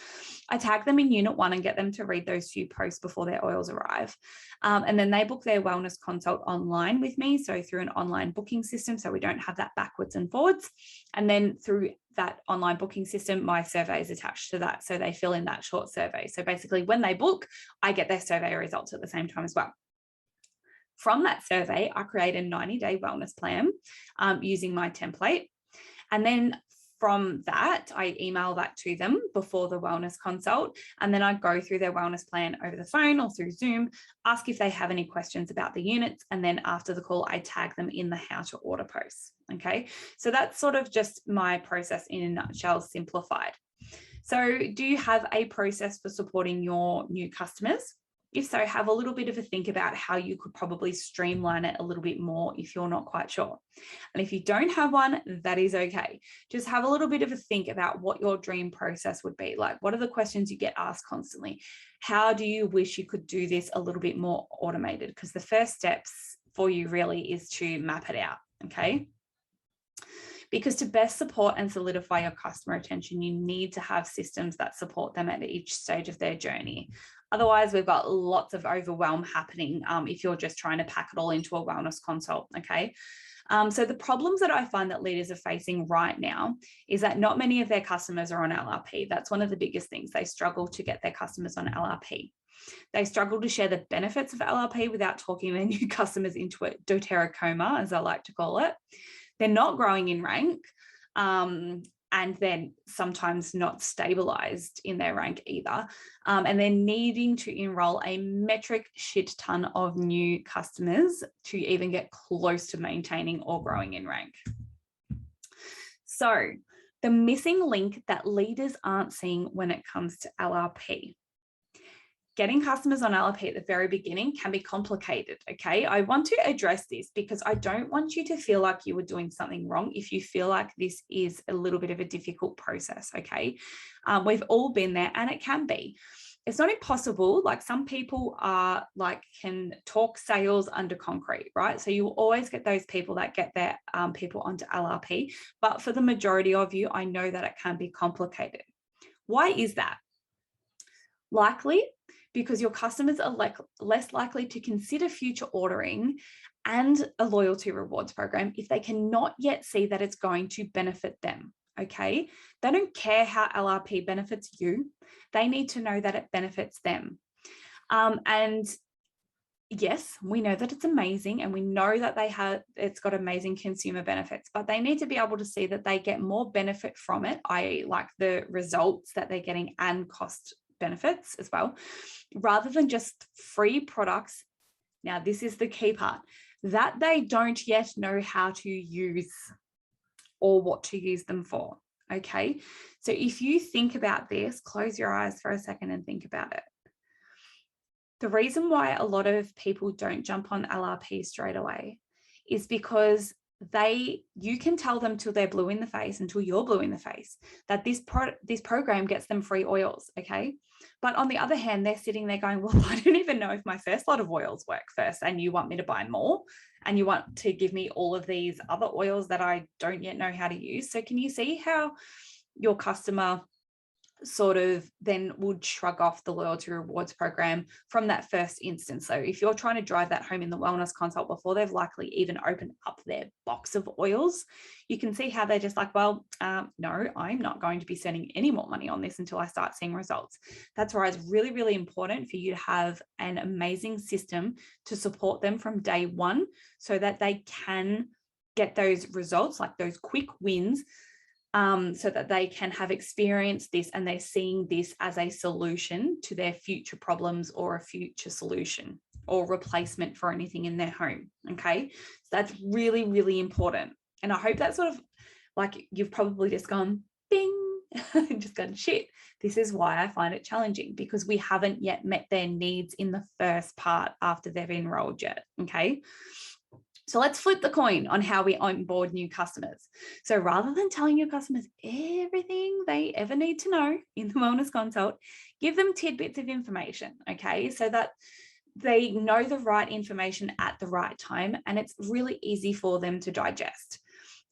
I tag them in unit 1 and get them to read those few posts before their oils arrive. And then they book their wellness consult online with me, so through an online booking system, so we don't have that backwards and forwards. And then through that online booking system, my survey is attached to that, so they fill in that short survey. So basically when they book, I get their survey results at the same time as well. From that survey, I create a 90-day wellness plan using my template. And then from that, I email that to them before the wellness consult. And then I go through their wellness plan over the phone or through Zoom, ask if they have any questions about the units. And then after the call, I tag them in the how to order posts. Okay, so that's sort of just my process in a nutshell, simplified. So do you have a process for supporting your new customers? If so, have a little bit of a think about how you could probably streamline it a little bit more if you're not quite sure. And if you don't have one, that is okay. Just have a little bit of a think about what your dream process would be. Like, what are the questions you get asked constantly? How do you wish you could do this a little bit more automated? Because the first steps for you really is to map it out, okay? Because to best support and solidify your customer attention, you need to have systems that support them at each stage of their journey. Otherwise, we've got lots of overwhelm happening if you're just trying to pack it all into a wellness consult, okay? So the problems that I find that leaders are facing right now is that not many of their customers are on LRP. That's one of the biggest things. They struggle to get their customers on LRP. They struggle to share the benefits of LRP without talking their new customers into a doTERRA coma, as I like to call it. They're not growing in rank, and then sometimes not stabilized in their rank either. And they're needing to enroll a metric shit ton of new customers to even get close to maintaining or growing in rank. So the missing link that leaders aren't seeing when it comes to LRP. Getting customers on LRP at the very beginning can be complicated, okay? I want to address this because I don't want you to feel like you are doing something wrong if you feel like this is a little bit of a difficult process, okay? We've all been there and it can be. It's not impossible. Like, some people are can talk sales under concrete, right? So you'll always get those people that get their people onto LRP. But for the majority of you, I know that it can be complicated. Why is that? Likely because your customers are less likely to consider future ordering and a loyalty rewards program if they cannot yet see that it's going to benefit them, okay? They don't care how LRP benefits you. They need to know that it benefits them. And yes, we know that it's amazing and we know that it's got amazing consumer benefits, but they need to be able to see that they get more benefit from it, i.e. like the results that they're getting and cost benefits as well, rather than just free products. Now, this is the key part, that they don't yet know how to use or what to use them for, okay? So if you think about this, close your eyes for a second and think about it. The reason why a lot of people don't jump on LRP straight away is because you can tell them till they're blue in the face, until you're blue in the face, that this program gets them free oils, okay? But on the other hand, they're sitting there going, well, I don't even know if my first lot of oils work first, and you want me to buy more, and you want to give me all of these other oils that I don't yet know how to use. So can you see how your customer sort of then would shrug off the loyalty rewards program from that first instance? So if you're trying to drive that home in the wellness consult before they've likely even opened up their box of oils, you can see how they're just like, well, no, I'm not going to be spending any more money on this until I start seeing results. That's why it's really, really important for you to have an amazing system to support them from day one so that they can get those results, like those quick wins, so that they can have experienced this and they're seeing this as a solution to their future problems or a future solution or replacement for anything in their home, okay? So that's really, really important. And I hope that sort of, like, you've probably just gone, bing, and just gone, shit, this is why I find it challenging, because we haven't yet met their needs in the first part after they've enrolled yet, okay? So let's flip the coin on how we onboard new customers. So rather than telling your customers everything they ever need to know in the wellness consult, give them tidbits of information, okay? So that they know the right information at the right time and it's really easy for them to digest.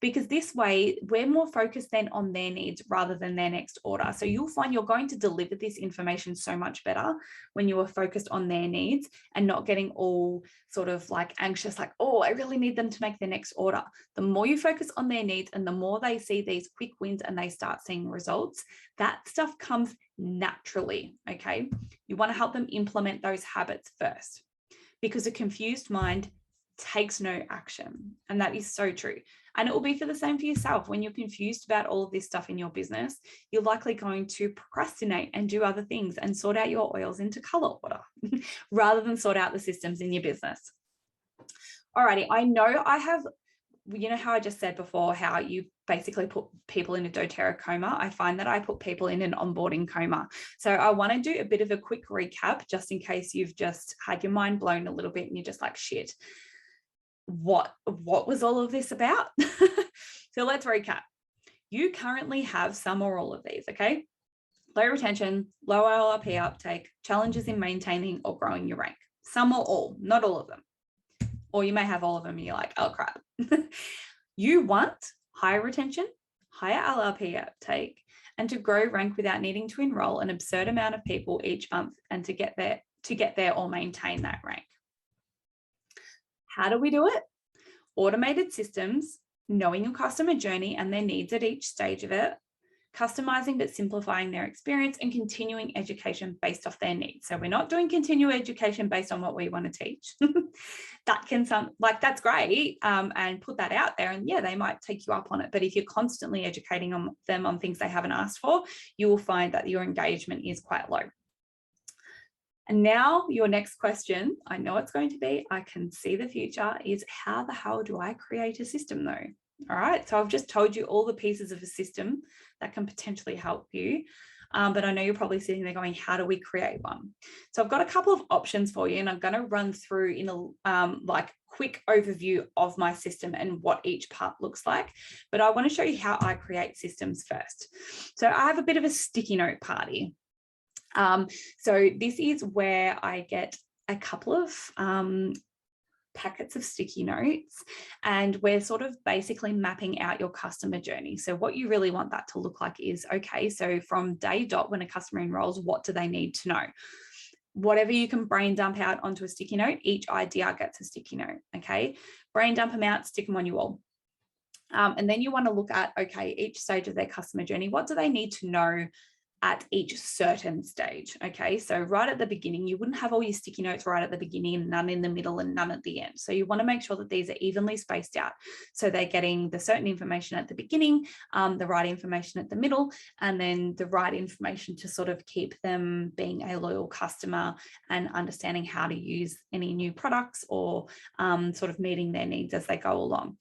because this way we're more focused then on their needs rather than their next order. So you'll find you're going to deliver this information so much better when you are focused on their needs and not getting all sort of like anxious, like, oh, I really need them to make their next order. The more you focus on their needs and the more they see these quick wins and they start seeing results, that stuff comes naturally, okay? You want to help them implement those habits first, because a confused mind takes no action. And that is so true. And it will be for the same for yourself. When you're confused about all of this stuff in your business, you're likely going to procrastinate and do other things and sort out your oils into color order rather than sort out the systems in your business. Alrighty, I know I have, you know how I just said before, how you basically put people in a doTERRA coma. I find that I put people in an onboarding coma. So I want to do a bit of a quick recap, just in case you've just had your mind blown a little bit and you're just like, shit, what was all of this about? So let's recap. You currently have some or all of these, okay? Low retention, low LRP uptake, challenges in maintaining or growing your rank. Some or all, not all of them. Or you may have all of them and you're like, oh crap. You want higher retention, higher LRP uptake, and to grow rank without needing to enroll an absurd amount of people each month and to get there or maintain that rank. How do we do it? Automated systems, knowing your customer journey and their needs at each stage of it, customizing but simplifying their experience, and continuing education based off their needs. So we're not doing continual education based on what we want to teach. That can sound like that's great, and put that out there, and yeah, they might take you up on it. But if you're constantly educating them on things they haven't asked for, you will find that your engagement is quite low. And now your next question, I know it's going to be, I can see the future, is how the hell do I create a system though? All right, so I've just told you all the pieces of a system that can potentially help you. But I know you're probably sitting there going, how do we create one? So I've got a couple of options for you, and I'm going to run through in a like quick overview of my system and what each part looks like. But I want to show you how I create systems first. So I have a bit of a sticky note party. So this is where I get a couple of packets of sticky notes, and we're sort of basically mapping out your customer journey. So what you really want that to look like is, okay, so from day dot, when a customer enrolls, what do they need to know? Whatever you can brain dump out onto a sticky note, each idea gets a sticky note, okay? Brain dump them out, stick them on your wall. And then you want to look at, okay, each stage of their customer journey, what do they need to know at each certain stage? Okay, so right at the beginning, you wouldn't have all your sticky notes right at the beginning and none in the middle and none at the end. So you want to make sure that these are evenly spaced out. So they're getting the certain information at the beginning, the right information at the middle, and then the right information to sort of keep them being a loyal customer and understanding how to use any new products or sort of meeting their needs as they go along.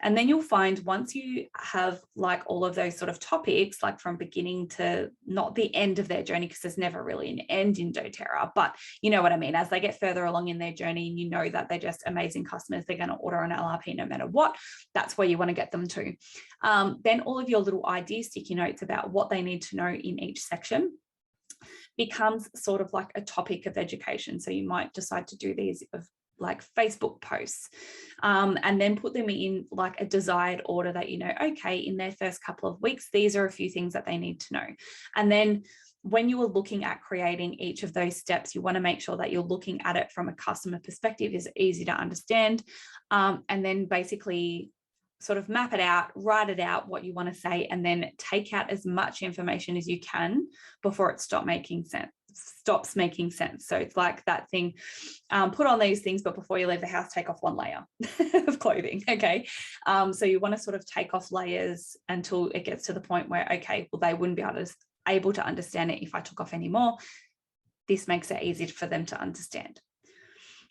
And then you'll find once you have like all of those sort of topics, like from beginning to not the end of their journey, because there's never really an end in doTERRA, but you know what I mean, as they get further along in their journey and you know that they're just amazing customers, they're going to order an LRP no matter what, that's where you want to get them to. Then all of your little idea sticky notes about what they need to know in each section becomes sort of like a topic of education. So you might decide to do these of like Facebook posts, and then put them in like a desired order that, you know, okay, in their first couple of weeks, these are a few things that they need to know. And then when you are looking at creating each of those steps, you want to make sure that you're looking at it from a customer perspective, is easy to understand, and then basically sort of map it out, write it out, what you want to say, and then take out as much information as you can before it stops making sense. So it's like that thing, put on these things, but before you leave the house, take off one layer of clothing, okay? So you want to sort of take off layers until it gets to the point where, okay, well, they wouldn't be able to understand it if I took off any more. This makes it easy for them to understand.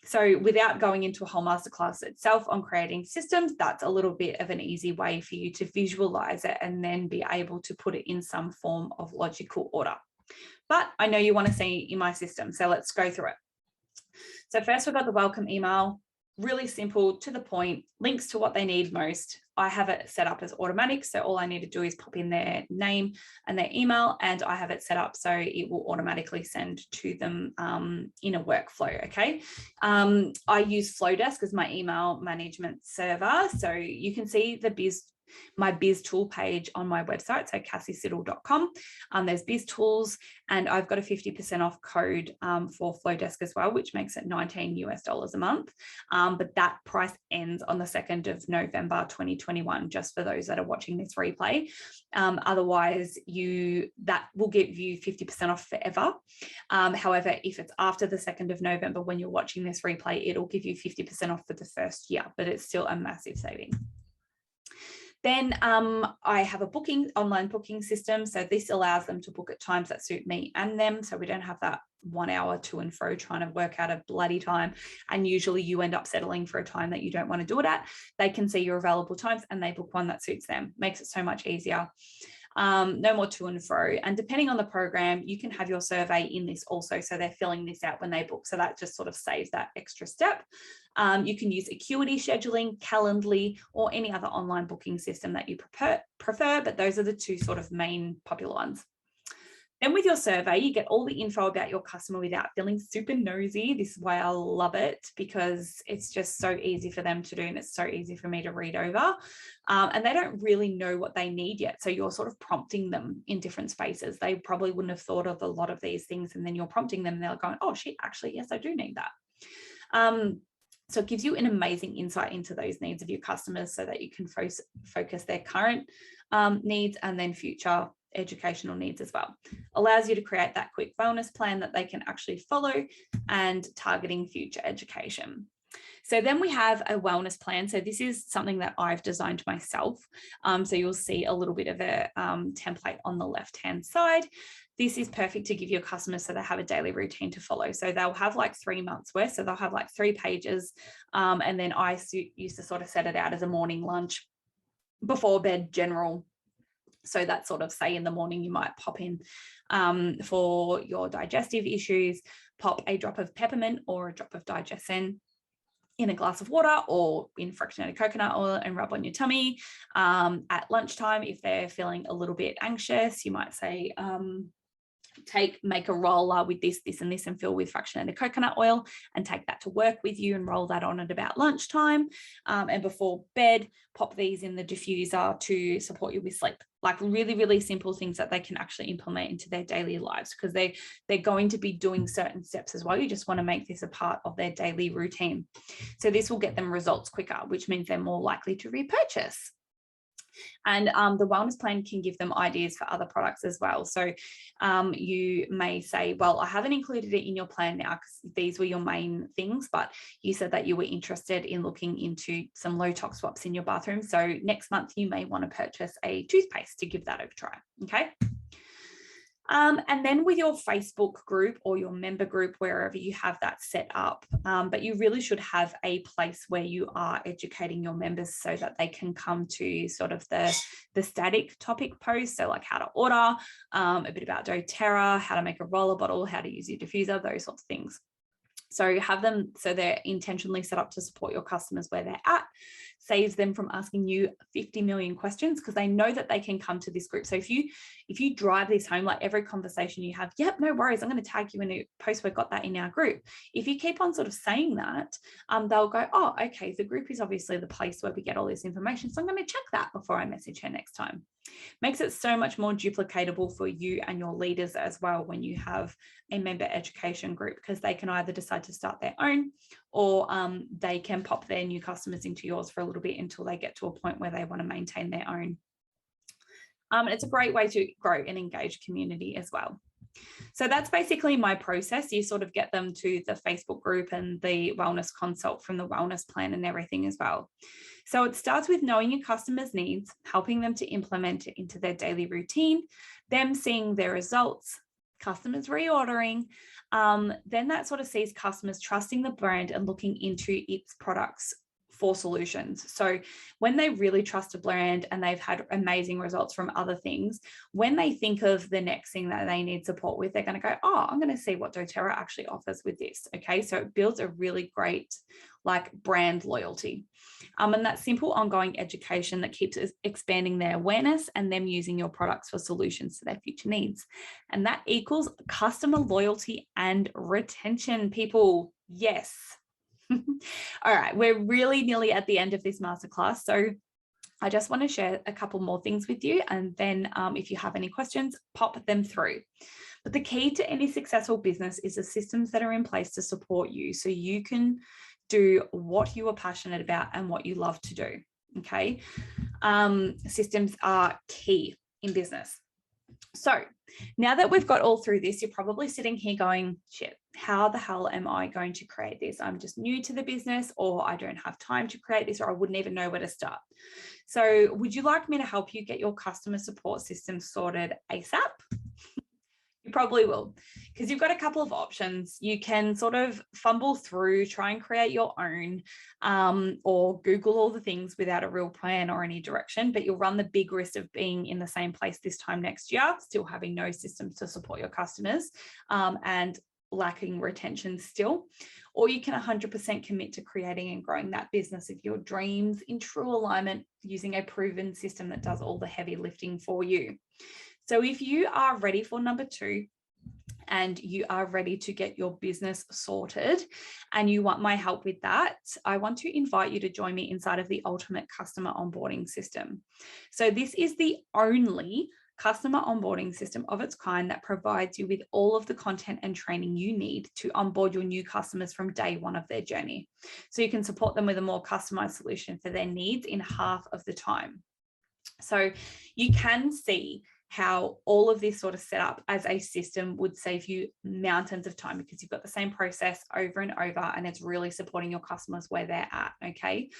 So without going into a whole masterclass itself on creating systems, that's a little bit of an easy way for you to visualize it and then be able to put it in some form of logical order. But I know you want to see in my system, so let's go through it. So first we've got the welcome email, really simple, to the point, links to what they need most. I have it set up as automatic, so all I need to do is pop in their name and their email, and I have it set up so it will automatically send to them in a workflow, okay? I use Flowdesk as my email management server, so you can see the my biz tool page on my website, so cassiesiddle.com. There's biz tools, and I've got a 50% off code for Flowdesk as well, which makes it $19 US a month. But that price ends on the 2nd of November 2021, just for those that are watching this replay. Otherwise, that will give you 50% off forever. However, if it's after the 2nd of November when you're watching this replay, it'll give you 50% off for the first year, but it's still a massive saving. Then I have a online booking system. So this allows them to book at times that suit me and them. So we don't have that 1 hour to and fro trying to work out a bloody time. And usually you end up settling for a time that you don't want to do it at. They can see your available times and they book one that suits them. Makes it so much easier. No more to and fro. And depending on the program, you can have your survey in this also. So they're filling this out when they book. So that just sort of saves that extra step. You can use Acuity scheduling, Calendly, or any other online booking system that you prefer, but those are the two sort of main popular ones. Then with your survey, you get all the info about your customer without feeling super nosy. This is why I love it, because it's just so easy for them to do, and it's so easy for me to read over. And they don't really know what they need yet. So you're sort of prompting them in different spaces. They probably wouldn't have thought of a lot of these things, and then you're prompting them and they're going, oh shit, actually, yes, I do need that. So it gives you an amazing insight into those needs of your customers so that you can focus their current needs and then future educational needs as well. Allows you to create that quick wellness plan that they can actually follow, and targeting future education. So then we have a wellness plan. So this is something that I've designed myself. So you'll see a little bit of a template on the left-hand side. This is perfect to give your customers so they have a daily routine to follow. So they'll have like 3 months worth. So they'll have like 3 pages. And then I used to sort of set it out as a morning lunch, before bed general. So that sort of, say in the morning, you might pop in for your digestive issues, pop a drop of peppermint or a drop of digestin in a glass of water or in fractionated coconut oil and rub on your tummy. At lunchtime, if they're feeling a little bit anxious, you might say, make a roller with this, and this, and fill with fractionated coconut oil, and take that to work with you and roll that on at about lunchtime. And before bed, pop these in the diffuser to support you with sleep. Like really, really simple things that they can actually implement into their daily lives, because they're going to be doing certain steps as well. You just want to make this a part of their daily routine. So this will get them results quicker, which means they're more likely to repurchase. And the wellness plan can give them ideas for other products as well. So you may say, well, I haven't included it in your plan now because these were your main things, but you said that you were interested in looking into some low tox swaps in your bathroom. So next month you may want to purchase a toothpaste to give that a try. Okay. And then with your Facebook group or your member group, wherever you have that set up, but you really should have a place where you are educating your members so that they can come to sort of the static topic posts. So like how to order, a bit about doTERRA, how to make a roller bottle, how to use your diffuser, those sorts of things. So have them so they're intentionally set up to support your customers where they're at. Saves them from asking you 50 million questions, because they know that they can come to this group. So if you drive this home, like every conversation you have, yep, no worries, I'm going to tag you in a post, we've got that in our group. If you keep on sort of saying that, they'll go, oh, okay, the group is obviously the place where we get all this information, so I'm going to check that before I message her next time. Makes it so much more duplicatable for you and your leaders as well when you have a member education group, because they can either decide to start their own, or they can pop their new customers into yours for a little bit until they get to a point where they want to maintain their own. It's a great way to grow and engage community as well. So that's basically my process. You sort of get them to the Facebook group and the wellness consult from the wellness plan and everything as well. So it starts with knowing your customers' needs, helping them to implement it into their daily routine, them seeing their results, customers reordering. Then that sort of sees customers trusting the brand and looking into its products for solutions. So when they really trust a brand and they've had amazing results from other things, when they think of the next thing that they need support with, they're going to go, oh, I'm going to see what doTERRA actually offers with this. Okay, so it builds a really great like brand loyalty. And that simple ongoing education that keeps expanding their awareness and them using your products for solutions to their future needs. And that equals customer loyalty and retention, people. Yes. All right, we're really nearly at the end of this masterclass. So I just want to share a couple more things with you, and then if you have any questions, pop them through. But the key to any successful business is the systems that are in place to support you so you can do what you are passionate about and what you love to do. Okay. Systems are key in business. So now that we've got all through this, you're probably sitting here going, shit, how the hell am I going to create this? I'm just new to the business, or I don't have time to create this, or I wouldn't even know where to start. So would you like me to help you get your customer support system sorted ASAP? You probably will, because you've got a couple of options. You can sort of fumble through, try and create your own, or Google all the things without a real plan or any direction, but you'll run the big risk of being in the same place this time next year, still having no systems to support your customers, and lacking retention still. Or you can 100% commit to creating and growing that business of your dreams in true alignment using a proven system that does all the heavy lifting for you. So if you are ready for number 2 and you are ready to get your business sorted and you want my help with that, I want to invite you to join me inside of the Ultimate Customer Onboarding System. So this is the only customer onboarding system of its kind that provides you with all of the content and training you need to onboard your new customers from day one of their journey. So you can support them with a more customized solution for their needs in half of the time. So you can see how all of this sort of set up as a system would save you mountains of time, because you've got the same process over and over, and it's really supporting your customers where they're at. Okay.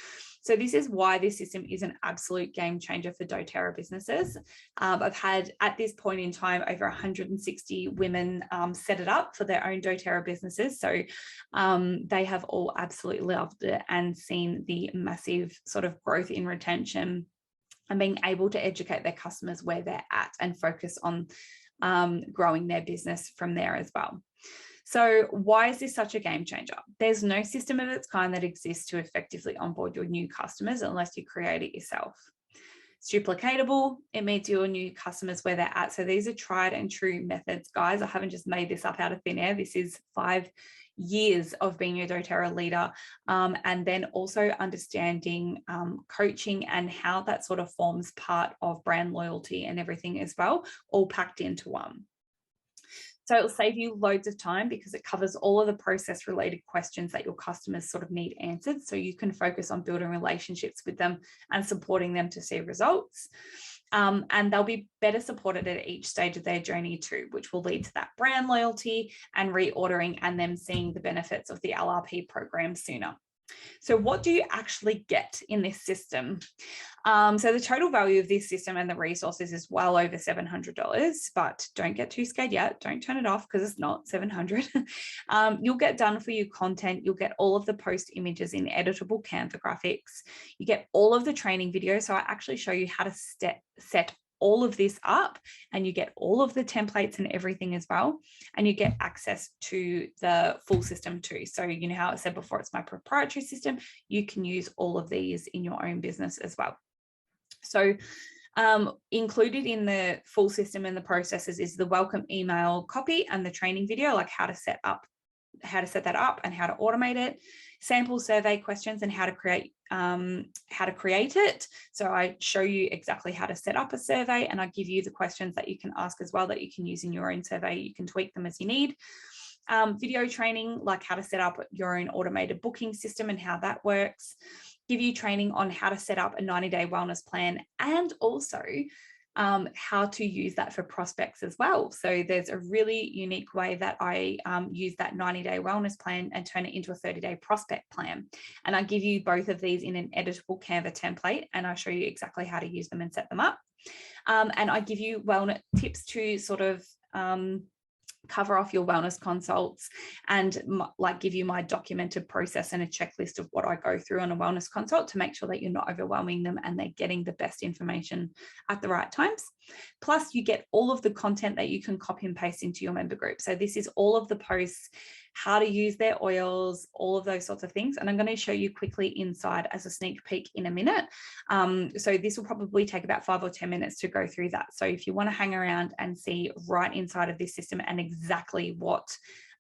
So this is why this system is an absolute game changer for doTERRA businesses. I've had at this point in time over 160 women set it up for their own doTERRA businesses. So they have all absolutely loved it and seen the massive sort of growth in retention and being able to educate their customers where they're at and focus on growing their business from there as well. So why is this such a game changer? There's no system of its kind that exists to effectively onboard your new customers unless you create it yourself. It's duplicatable. It meets your new customers where they're at. So these are tried and true methods, guys. I haven't just made this up out of thin air. This is 5 years of being a doTERRA leader, and then also understanding coaching and how that sort of forms part of brand loyalty and everything as well, all packed into one. So it'll save you loads of time because it covers all of the process related questions that your customers sort of need answered. So you can focus on building relationships with them and supporting them to see results. And they'll be better supported at each stage of their journey too, which will lead to that brand loyalty and reordering and them seeing the benefits of the LRP program sooner. So what do you actually get in this system? So the total value of this system and the resources is well over $700, but don't get too scared yet. Don't turn it off because it's not $700. You'll get done for you content. You'll get all of the post images in editable Canva graphics. You get all of the training videos. So I actually show you how to set all of this up, and you get all of the templates and everything as well. And you get access to the full system too. So you know how I said before, it's my proprietary system. You can use all of these in your own business as well. So included in the full system and the processes is the welcome email copy and the training video, like how to set that up and how to automate it, sample survey questions and how to create it. So I show you exactly how to set up a survey, and I give you the questions that you can ask as well that you can use in your own survey. You can tweak them as you need. Video training, like how to set up your own automated booking system and how that works. Give you training on how to set up a 90-day wellness plan, and also how to use that for prospects as well. So there's a really unique way that I use that 90-day wellness plan and turn it into a 30-day prospect plan. And I give you both of these in an editable Canva template, and I show you exactly how to use them and set them up. And I give you wellness tips to sort of cover off your wellness consults and give you my documented process and a checklist of what I go through on a wellness consult to make sure that you're not overwhelming them and they're getting the best information at the right times. Plus you get all of the content that you can copy and paste into your member group. So this is all of the posts, how to use their oils, all of those sorts of things. And I'm going to show you quickly inside as a sneak peek in a minute. So this will probably take about 5 or 10 minutes to go through that. So if you want to hang around and see right inside of this system and exactly what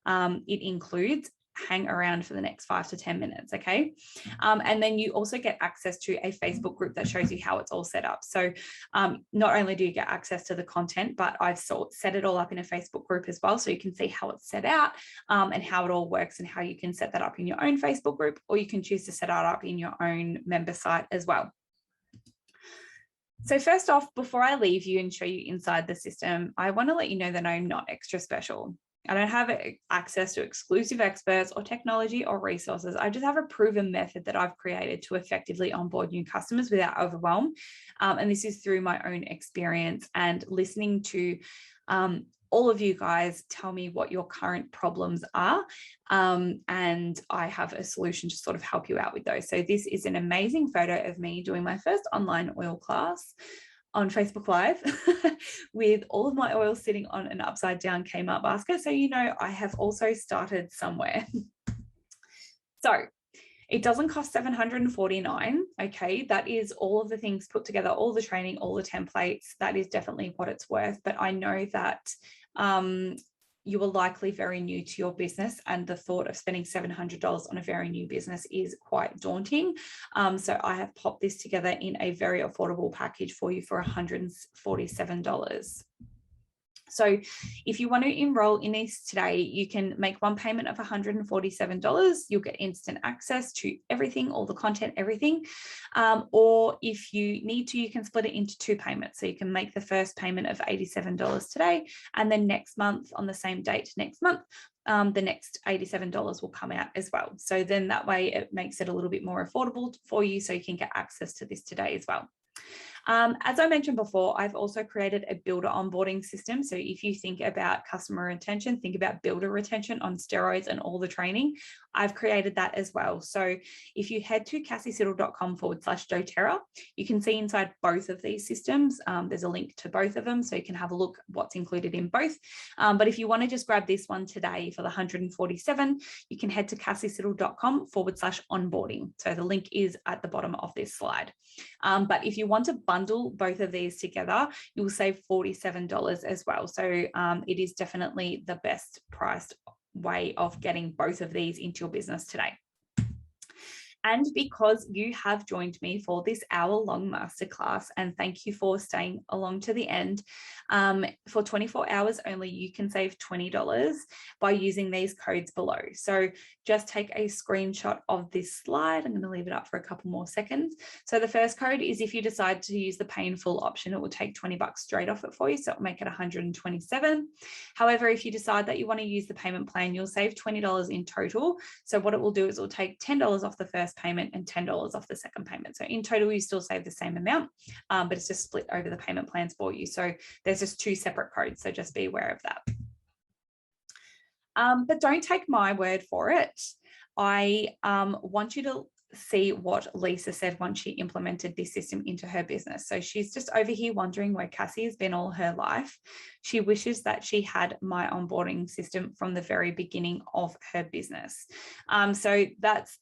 it includes, hang around for the next 5 to 10 minutes. Okay. And then you also get access to a Facebook group that shows you how it's all set up. So not only do you get access to the content, but I've set it all up in a Facebook group as well. So you can see how it's set out and how it all works and how you can set that up in your own Facebook group, or you can choose to set it up in your own member site as well. So first off, before I leave you and show you inside the system, I want to let you know that I'm not extra special. I don't have access to exclusive experts or technology or resources. I just have a proven method that I've created to effectively onboard new customers without overwhelm. And this is through my own experience and listening to all of you guys tell me what your current problems are. And I have a solution to sort of help you out with those. So this is an amazing photo of me doing my first online oil class on Facebook Live with all of my oils sitting on an upside down Kmart basket. So, you know, I have also started somewhere. So it doesn't cost $749. Okay, that is all of the things put together, all the training, all the templates. That is definitely what it's worth. But I know that you are likely very new to your business, and the thought of spending $700 on a very new business is quite daunting. So I have popped this together in a very affordable package for you for $147. So if you want to enroll in this today, you can make one payment of $147. You'll get instant access to everything, all the content, everything. Or if you need to, you can split it into 2 payments. So you can make the first payment of $87 today, and then next month on the same date next month, the next $87 will come out as well. So then that way it makes it a little bit more affordable for you, so you can get access to this today as well. As I mentioned before, I've also created a builder onboarding system. So if you think about customer retention, think about builder retention on steroids and all the training. I've created that as well. So if you head to cassiesiddle.com/doTERRA, you can see inside both of these systems. There's a link to both of them, so you can have a look what's included in both. But if you want to just grab this one today for the $147, you can head to cassiesiddle.com/onboarding. So the link is at the bottom of this slide. But if you want to bundle both of these together, you will save $47 as well. So it is definitely the best priced way of getting both of these into your business today. And because you have joined me for this hour-long masterclass, and thank you for staying along to the end, for 24 hours only, you can save $20 by using these codes below. So just take a screenshot of this slide. I'm going to leave it up for a couple more seconds. So the first code is if you decide to use the pay in full option, it will take $20 straight off it for you, so it'll make it $127. However, if you decide that you want to use the payment plan, you'll save $20 in total. So what it will do is it will take $10 off the first payment and $10 off the second payment. So in total, you still save the same amount, but it's just split over the payment plans for you. So there's just 2 separate codes. So just be aware of that. But don't take my word for it. I want you to see what Lisa said once she implemented this system into her business. So she's just over here wondering where Cassie has been all her life. She wishes that she had my onboarding system from the very beginning of her business. So that's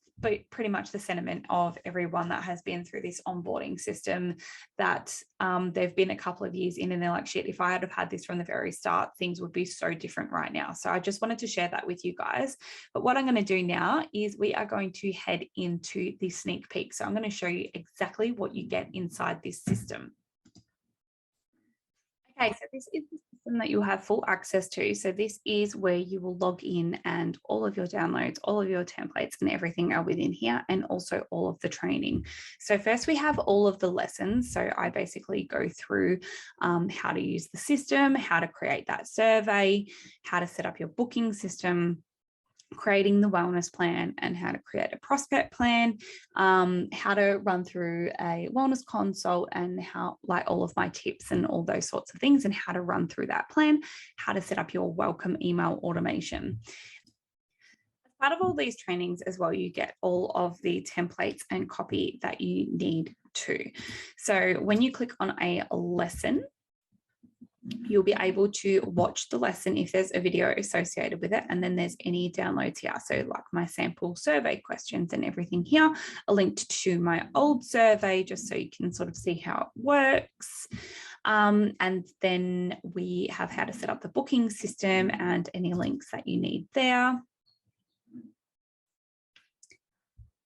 pretty much the sentiment of everyone that has been through this onboarding system, that they've been a couple of years in and they're like, shit, if I had this from the very start, things would be so different right now. So I just wanted to share that with you guys. But what I'm going to do now is we are going to head into the sneak peek. So I'm going to show you exactly what you get inside this system. Okay, so this is the system that you'll have full access to. So this is where you will log in, and all of your downloads, all of your templates and everything are within here, and also all of the training. So first we have all of the lessons. So I basically go through how to use the system, how to create that survey, how to set up your booking system, creating the wellness plan, and how to create a prospect plan, how to run through a wellness consult, and how, like, all of my tips and all those sorts of things, and how to run through that plan, how to set up your welcome email automation. As part of all these trainings as well, you get all of the templates and copy that you need too. So when you click on a lesson, you'll be able to watch the lesson if there's a video associated with it, and then there's any downloads here. So like my sample survey questions and everything here are linked to my old survey, just so you can sort of see how it works. And then we have how to set up the booking system and any links that you need there.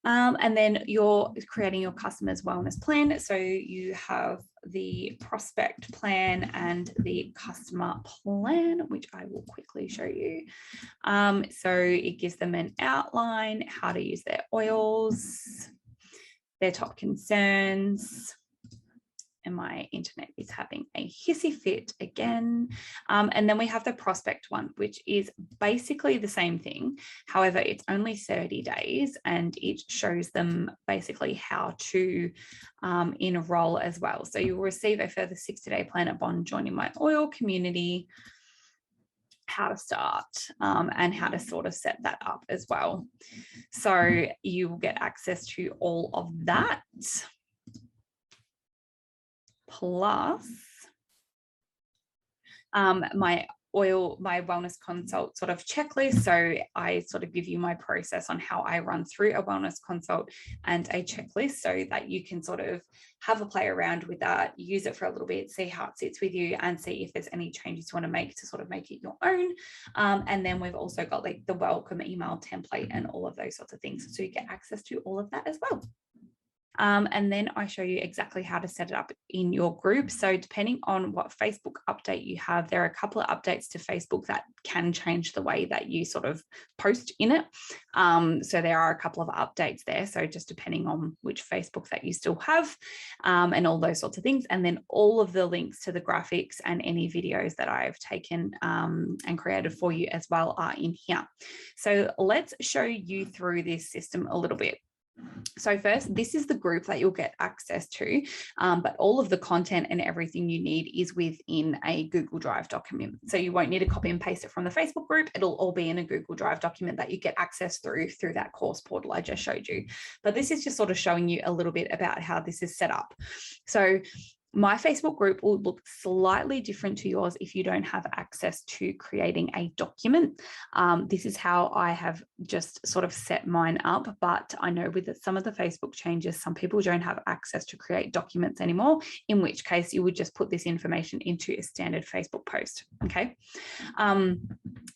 And then you're creating your customer's wellness plan. So you have the prospect plan and the customer plan, which I will quickly show you. So it gives them an outline, how to use their oils, their top concerns. And my internet is having a hissy fit again. And then we have the prospect one, which is basically the same thing. However, it's only 30 days and it shows them basically how to enroll as well. So you'll receive a further 60-day plan upon joining my oil community, how to start, and how to sort of set that up as well. So you will get access to all of that. Plus my wellness consult sort of checklist. So I sort of give you my process on how I run through a wellness consult and a checklist so that you can sort of have a play around with that, use it for a little bit, see how it sits with you and see if there's any changes you want to make to sort of make it your own. And then we've also got like the welcome email template and all of those sorts of things. So you get access to all of that as well. And then I show you exactly how to set it up in your group. So depending on what Facebook update you have, there are a couple of updates to Facebook that can change the way that you sort of post in it. So there are a couple of updates there. So just depending on which Facebook that you still have, and all those sorts of things. And then all of the links to the graphics and any videos that I've taken and created for you as well are in here. So let's show you through this system a little bit. So first, this is the group that you'll get access to, but all of the content and everything you need is within a Google Drive document. So you won't need to copy and paste it from the Facebook group. It'll all be in a Google Drive document that you get access through that course portal I just showed you. But this is just sort of showing you a little bit about how this is set up. So my Facebook group will look slightly different to yours if you don't have access to creating a document. This is how I have just sort of set mine up, but I know with some of the Facebook changes, some people don't have access to create documents anymore, in which case you would just put this information into a standard Facebook post, okay?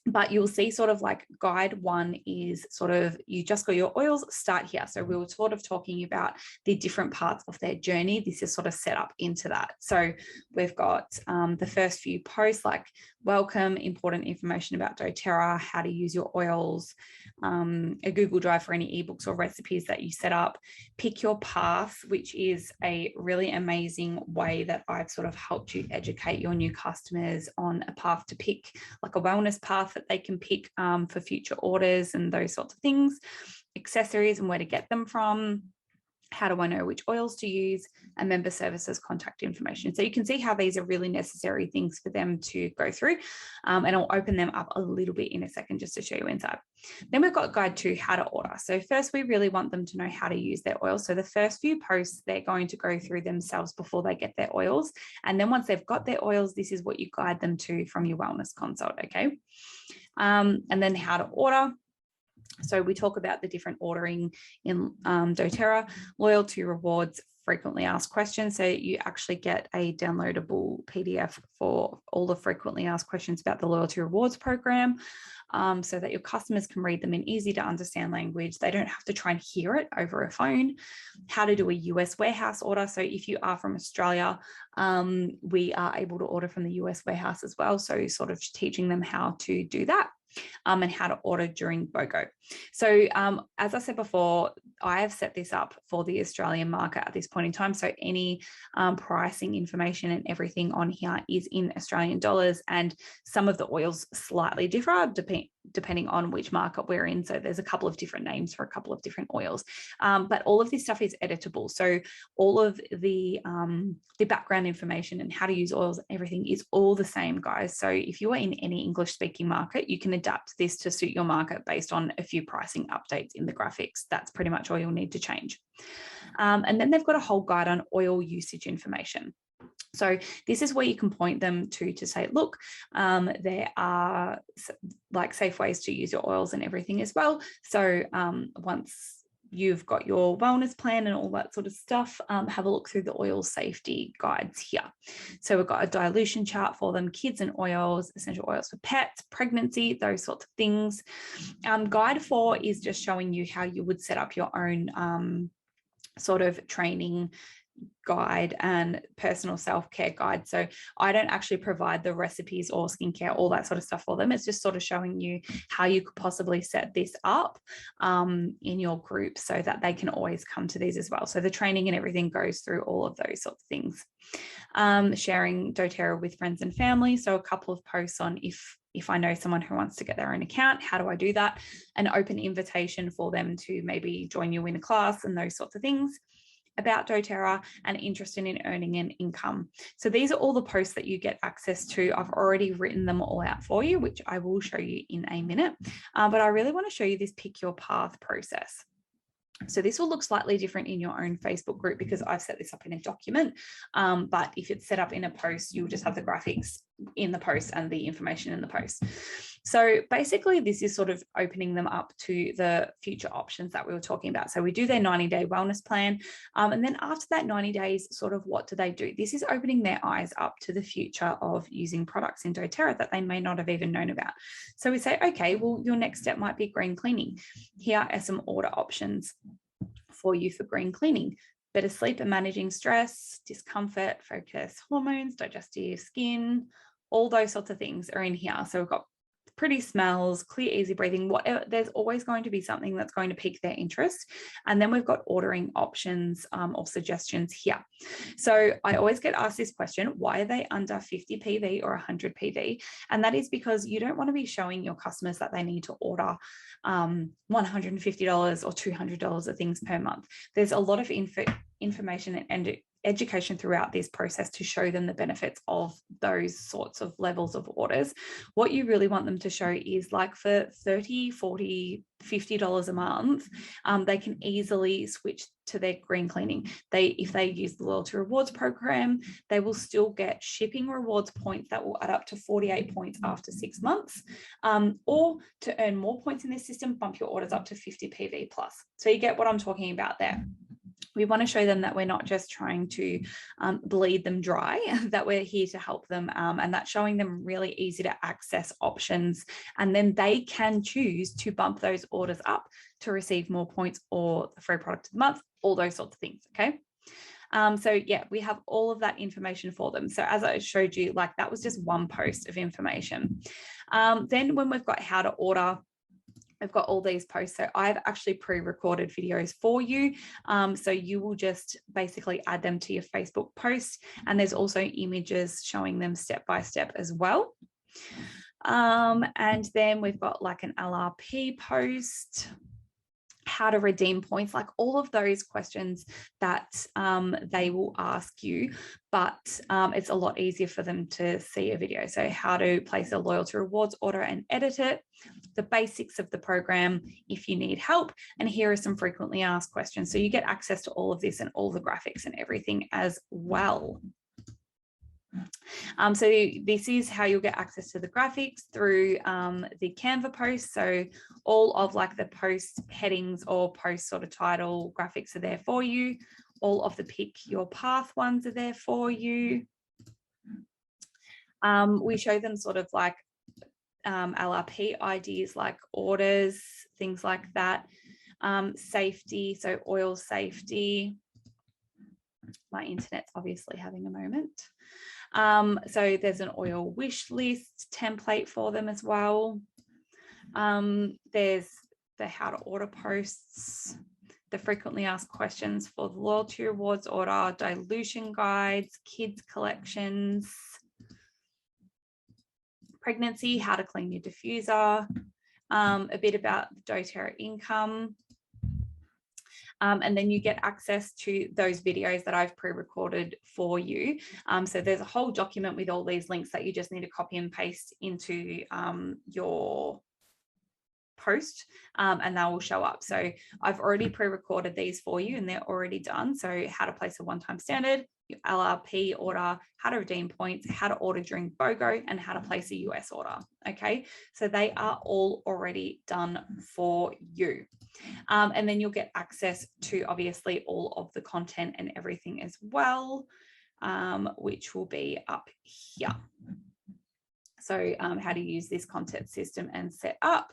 But you'll see sort of like guide one is sort of, you just got your oils, start here. So we were sort of talking about the different parts of their journey. This is sort of set up into that. So we've got the first few posts like welcome, important information about doTERRA, how to use your oils, a Google Drive for any ebooks or recipes that you set up, pick your path, which is a really amazing way that I've sort of helped you educate your new customers on a path to pick, like a wellness path that they can pick for future orders and those sorts of things, accessories and where to get them from, how do I know which oils to use, and member services contact information. So you can see how these are really necessary things for them to go through. And I'll open them up a little bit in a second just to show you inside. Then we've got guide 2, how to order. So first, we really want them to know how to use their oils. So the first few posts, they're going to go through themselves before they get their oils. And then once they've got their oils, this is what you guide them to from your wellness consult, okay? And then how to order. So we talk about the different ordering in doTERRA, loyalty, rewards, frequently asked questions. So you actually get a downloadable PDF for all the frequently asked questions about the loyalty rewards program, so that your customers can read them in easy to understand language. They don't have to try and hear it over a phone. How to do a US warehouse order. So if you are from Australia, we are able to order from the US warehouse as well. So sort of teaching them how to do that. And how to order during BOGO. So as I said before, I have set this up for the Australian market at this point in time. So any pricing information and everything on here is in Australian dollars, and some of the oils slightly differ depending on which market we're in. So there's a couple of different names for a couple of different oils, but all of this stuff is editable. So all of the background information and how to use oils, everything is all the same, guys. So if you are in any English speaking market, you can adapt this to suit your market based on a few pricing updates in the graphics. That's pretty much all you'll need to change. And then they've got a whole guide on oil usage information. So this is where you can point them to say, look, there are like safe ways to use your oils and everything as well. So once you've got your wellness plan and all that sort of stuff, have a look through the oil safety guides here. So we've got a dilution chart for them, kids and oils, essential oils for pets, pregnancy, those sorts of things. Guide 4 is just showing you how you would set up your own sort of training guide and personal self-care guide. So I don't actually provide the recipes or skincare, all that sort of stuff for them. It's just sort of showing you how you could possibly set this up in your group so that they can always come to these as well. So the training and everything goes through all of those sorts of things. Sharing doTERRA with friends and family. So a couple of posts on if I know someone who wants to get their own account, how do I do that? An open invitation for them to maybe join you in a class and those sorts of things about doTERRA, and interested in earning an income. So these are all the posts that you get access to. I've already written them all out for you, which I will show you in a minute. But I really want to show you this pick your path process. So this will look slightly different in your own Facebook group because I've set this up in a document. But if it's set up in a post, you'll just have the graphics in the post and the information in the post. So basically, this is sort of opening them up to the future options that we were talking about. So we do their 90-day wellness plan. And then after that 90 days, sort of what do they do? This is opening their eyes up to the future of using products in doTERRA that they may not have even known about. So we say, okay, well, your next step might be green cleaning. Here are some order options for you for green cleaning. Better sleep and managing stress, discomfort, focus, hormones, digestive, skin, all those sorts of things are in here. So we've got pretty smells, clear, easy breathing, whatever. There's always going to be something that's going to pique their interest. And then we've got ordering options or suggestions here. So I always get asked this question, why are they under 50 PV or 100 PV? And that is because you don't want to be showing your customers that they need to order $150 or $200 of things per month. There's a lot of information and education throughout this process to show them the benefits of those sorts of levels of orders. What you really want them to show is like for $30, $40, $50 a month, they can easily switch to their green cleaning. If they use the loyalty rewards program, they will still get shipping rewards points that will add up to 48 points after 6 months. Or to earn more points in this system, bump your orders up to 50 PV plus. So you get what I'm talking about there. We want to show them that we're not just trying to bleed them dry, that we're here to help them, and that's showing them really easy to access options. And then they can choose to bump those orders up to receive more points or the free product of the month, all those sorts of things, okay? So yeah, we have all of that information for them. So as I showed you, like that was just one post of information. Then when we've got how to order, I've got all these posts. So I've actually pre-recorded videos for you. So you will just basically add them to your Facebook post. And there's also images showing them step by step as well. And then we've got like an LRP post, how to redeem points, like all of those questions that they will ask you, but it's a lot easier for them to see a video. So how to place a loyalty rewards order and edit it, the basics of the program if you need help, and here are some frequently asked questions. So you get access to all of this and all the graphics and everything as well. So this is how you'll get access to the graphics through the Canva post. So all of like the post headings or post sort of title graphics are there for you. All of the pick your path ones are there for you. We show them sort of like LRP ideas like orders, things like that. Safety, so oil safety. My internet's obviously having a moment. So there's an oil wish list template for them as well. There's the how to order posts, the frequently asked questions for the loyalty rewards order, dilution guides, kids collections, pregnancy, how to clean your diffuser, a bit about the doTERRA income. And then you get access to those videos that I've pre-recorded for you. So there's a whole document with all these links that you just need to copy and paste into your post, and they will show up. So I've already pre-recorded these for you and they're already done. So how to place a one-time standard, your LRP order, how to redeem points, how to order during BOGO, and how to place a US order. Okay, so they are all already done for you. And then you'll get access to obviously all of the content and everything as well, which will be up here. So how to use this content system and set up,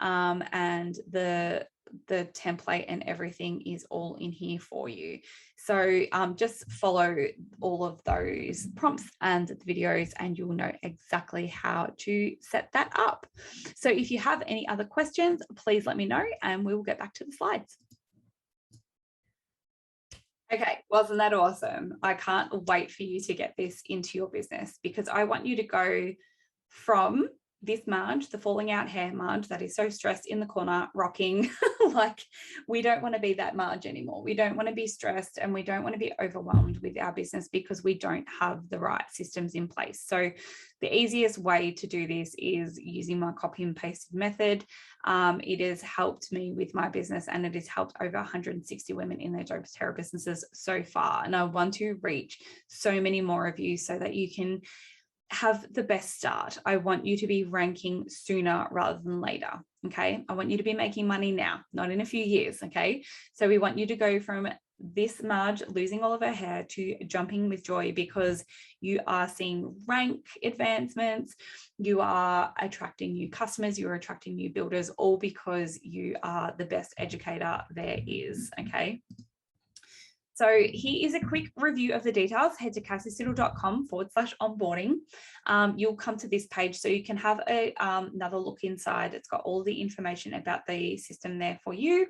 and the template and everything is all in here for you. So just follow all of those prompts and the videos and you'll know exactly how to set that up. So if you have any other questions, please let me know and we will get back to the slides. Okay, wasn't that awesome? I can't wait for you to get this into your business, because I want you to go from this Marge, the falling out hair Marge that is so stressed in the corner, rocking, like we don't want to be that Marge anymore. We don't want to be stressed and we don't want to be overwhelmed with our business because we don't have the right systems in place. So the easiest way to do this is using my copy and pasted method. It has helped me with my business and it has helped over 160 women in their doTERRA businesses so far. And I want to reach so many more of you so that you can have the best start. I want you to be ranking sooner rather than later. Okay. I want you to be making money now, not in a few years. Okay. So we want you to go from this Marge losing all of her hair to jumping with joy, because you are seeing rank advancements, you are attracting new customers, you're attracting new builders, all because you are the best educator there is. Okay. So here is a quick review of the details. Head to cassiesiddle.com/onboarding. You'll come to this page so you can have another look inside. It's got all the information about the system there for you.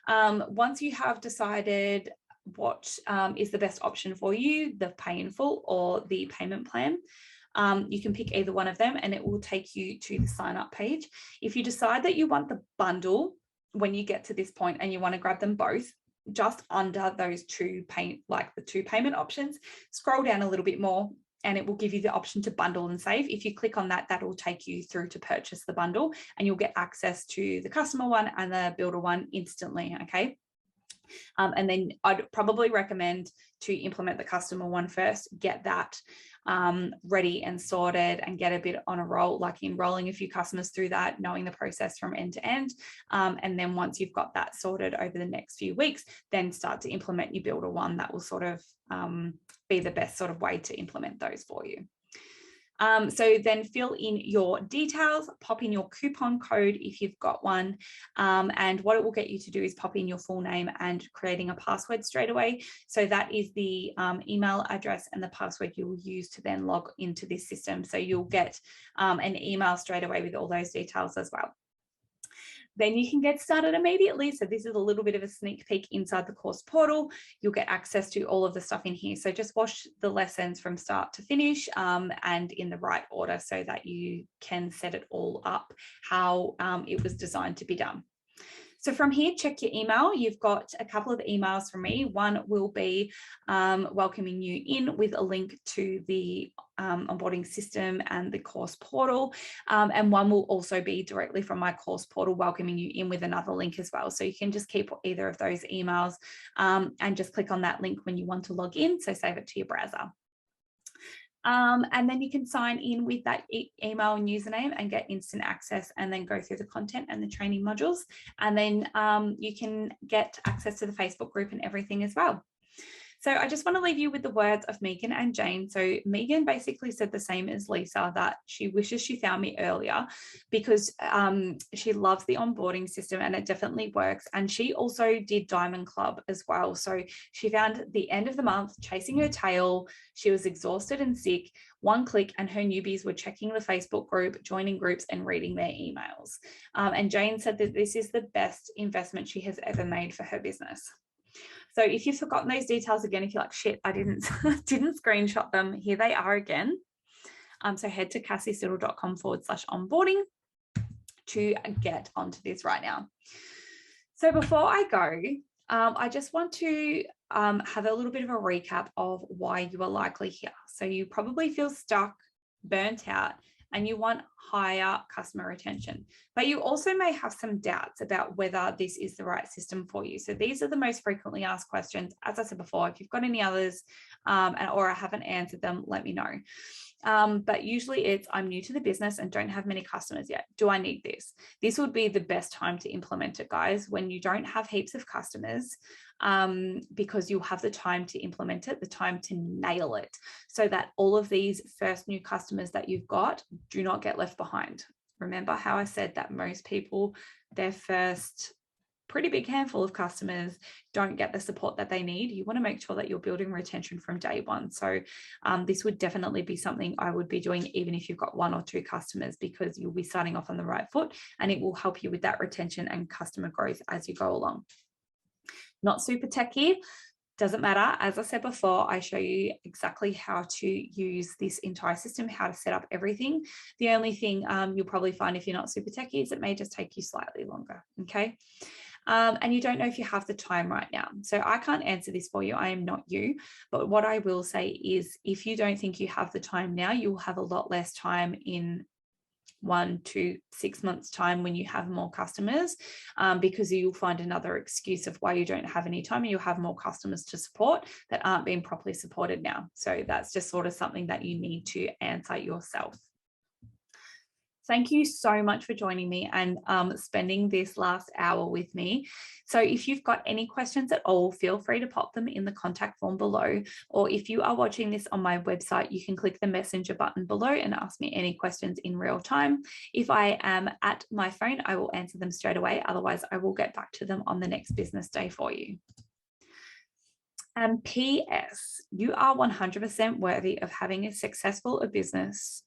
Once you have decided what is the best option for you, the pay in full or the payment plan, you can pick either one of them and it will take you to the sign up page. If you decide that you want the bundle when you get to this point and you want to grab them both, just under those two payment options, scroll down a little bit more and it will give you the option to bundle and save. If you click on that, that will take you through to purchase the bundle and you'll get access to the customer one and the builder one instantly. Okay. And then I'd probably recommend to implement the customer one first, get that ready and sorted and get a bit on a roll, like enrolling a few customers through that, knowing the process from end to end. And then once you've got that sorted over the next few weeks, then start to implement your builder one. That will sort of be the best sort of way to implement those for you. So then fill in your details, pop in your coupon code if you've got one. And what it will get you to do is pop in your full name and creating a password straight away. So that is the email address and the password you will use to then log into this system. So you'll get an email straight away with all those details as well. Then you can get started immediately. So this is a little bit of a sneak peek inside the course portal. You'll get access to all of the stuff in here. So just watch the lessons from start to finish and in the right order so that you can set it all up how it was designed to be done. So from here, check your email. You've got a couple of emails from me. One will be welcoming you in with a link to the onboarding system and the course portal. And one will also be directly from my course portal, welcoming you in with another link as well. So you can just keep either of those emails and just click on that link when you want to log in. So save it to your browser. And then you can sign in with that email and username and get instant access and then go through the content and the training modules. And then you can get access to the Facebook group and everything as well. So I just want to leave you with the words of Megan and Jane. So Megan basically said the same as Lisa, that she wishes she found me earlier because she loves the onboarding system and it definitely works. And she also did Diamond Club as well. So she found the end of the month chasing her tail. She was exhausted and sick. One click and her newbies were checking the Facebook group, joining groups and reading their emails. And Jane said that this is the best investment she has ever made for her business. So if you've forgotten those details again, if you're like, shit, I didn't screenshot them, here they are again. So head to cassiesiddle.com/onboarding to get onto this right now. So before I go, I just want to have a little bit of a recap of why you are likely here. So you probably feel stuck, burnt out, and you want higher customer retention. But you also may have some doubts about whether this is the right system for you. So these are the most frequently asked questions. As I said before, if you've got any others or I haven't answered them, let me know. But usually it's, I'm new to the business and don't have many customers yet. Do I need this? This would be the best time to implement it, guys, when you don't have heaps of customers, because you'll have the time to implement it, the time to nail it, so that all of these first new customers that you've got do not get left behind. Remember how I said that most people, their first pretty big handful of customers don't get the support that they need. You want to make sure that you're building retention from day one. So this would definitely be something I would be doing even if you've got 1 or 2 customers, because you'll be starting off on the right foot and it will help you with that retention and customer growth as you go along. Not super techy, doesn't matter. As I said before, I show you exactly how to use this entire system, how to set up everything. The only thing you'll probably find if you're not super techy is it may just take you slightly longer, okay? And you don't know if you have the time right now. So I can't answer this for you. I am not you. But what I will say is if you don't think you have the time now, you'll have a lot less time in 1 to 6 months time when you have more customers, because you'll find another excuse of why you don't have any time, and you'll have more customers to support that aren't being properly supported now. So that's just sort of something that you need to answer yourself. Thank you so much for joining me and spending this last hour with me. So if you've got any questions at all, feel free to pop them in the contact form below. Or if you are watching this on my website, you can click the messenger button below and ask me any questions in real time. If I am at my phone, I will answer them straight away. Otherwise, I will get back to them on the next business day for you. And PS, you are 100% worthy of having a successful business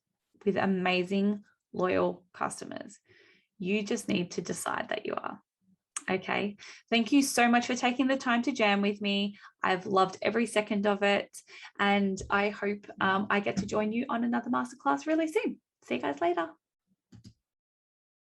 with amazing loyal customers. You just need to decide that you are. Okay. Thank you so much for taking the time to jam with me. I've loved every second of it. And I hope I get to join you on another masterclass really soon. See you guys later.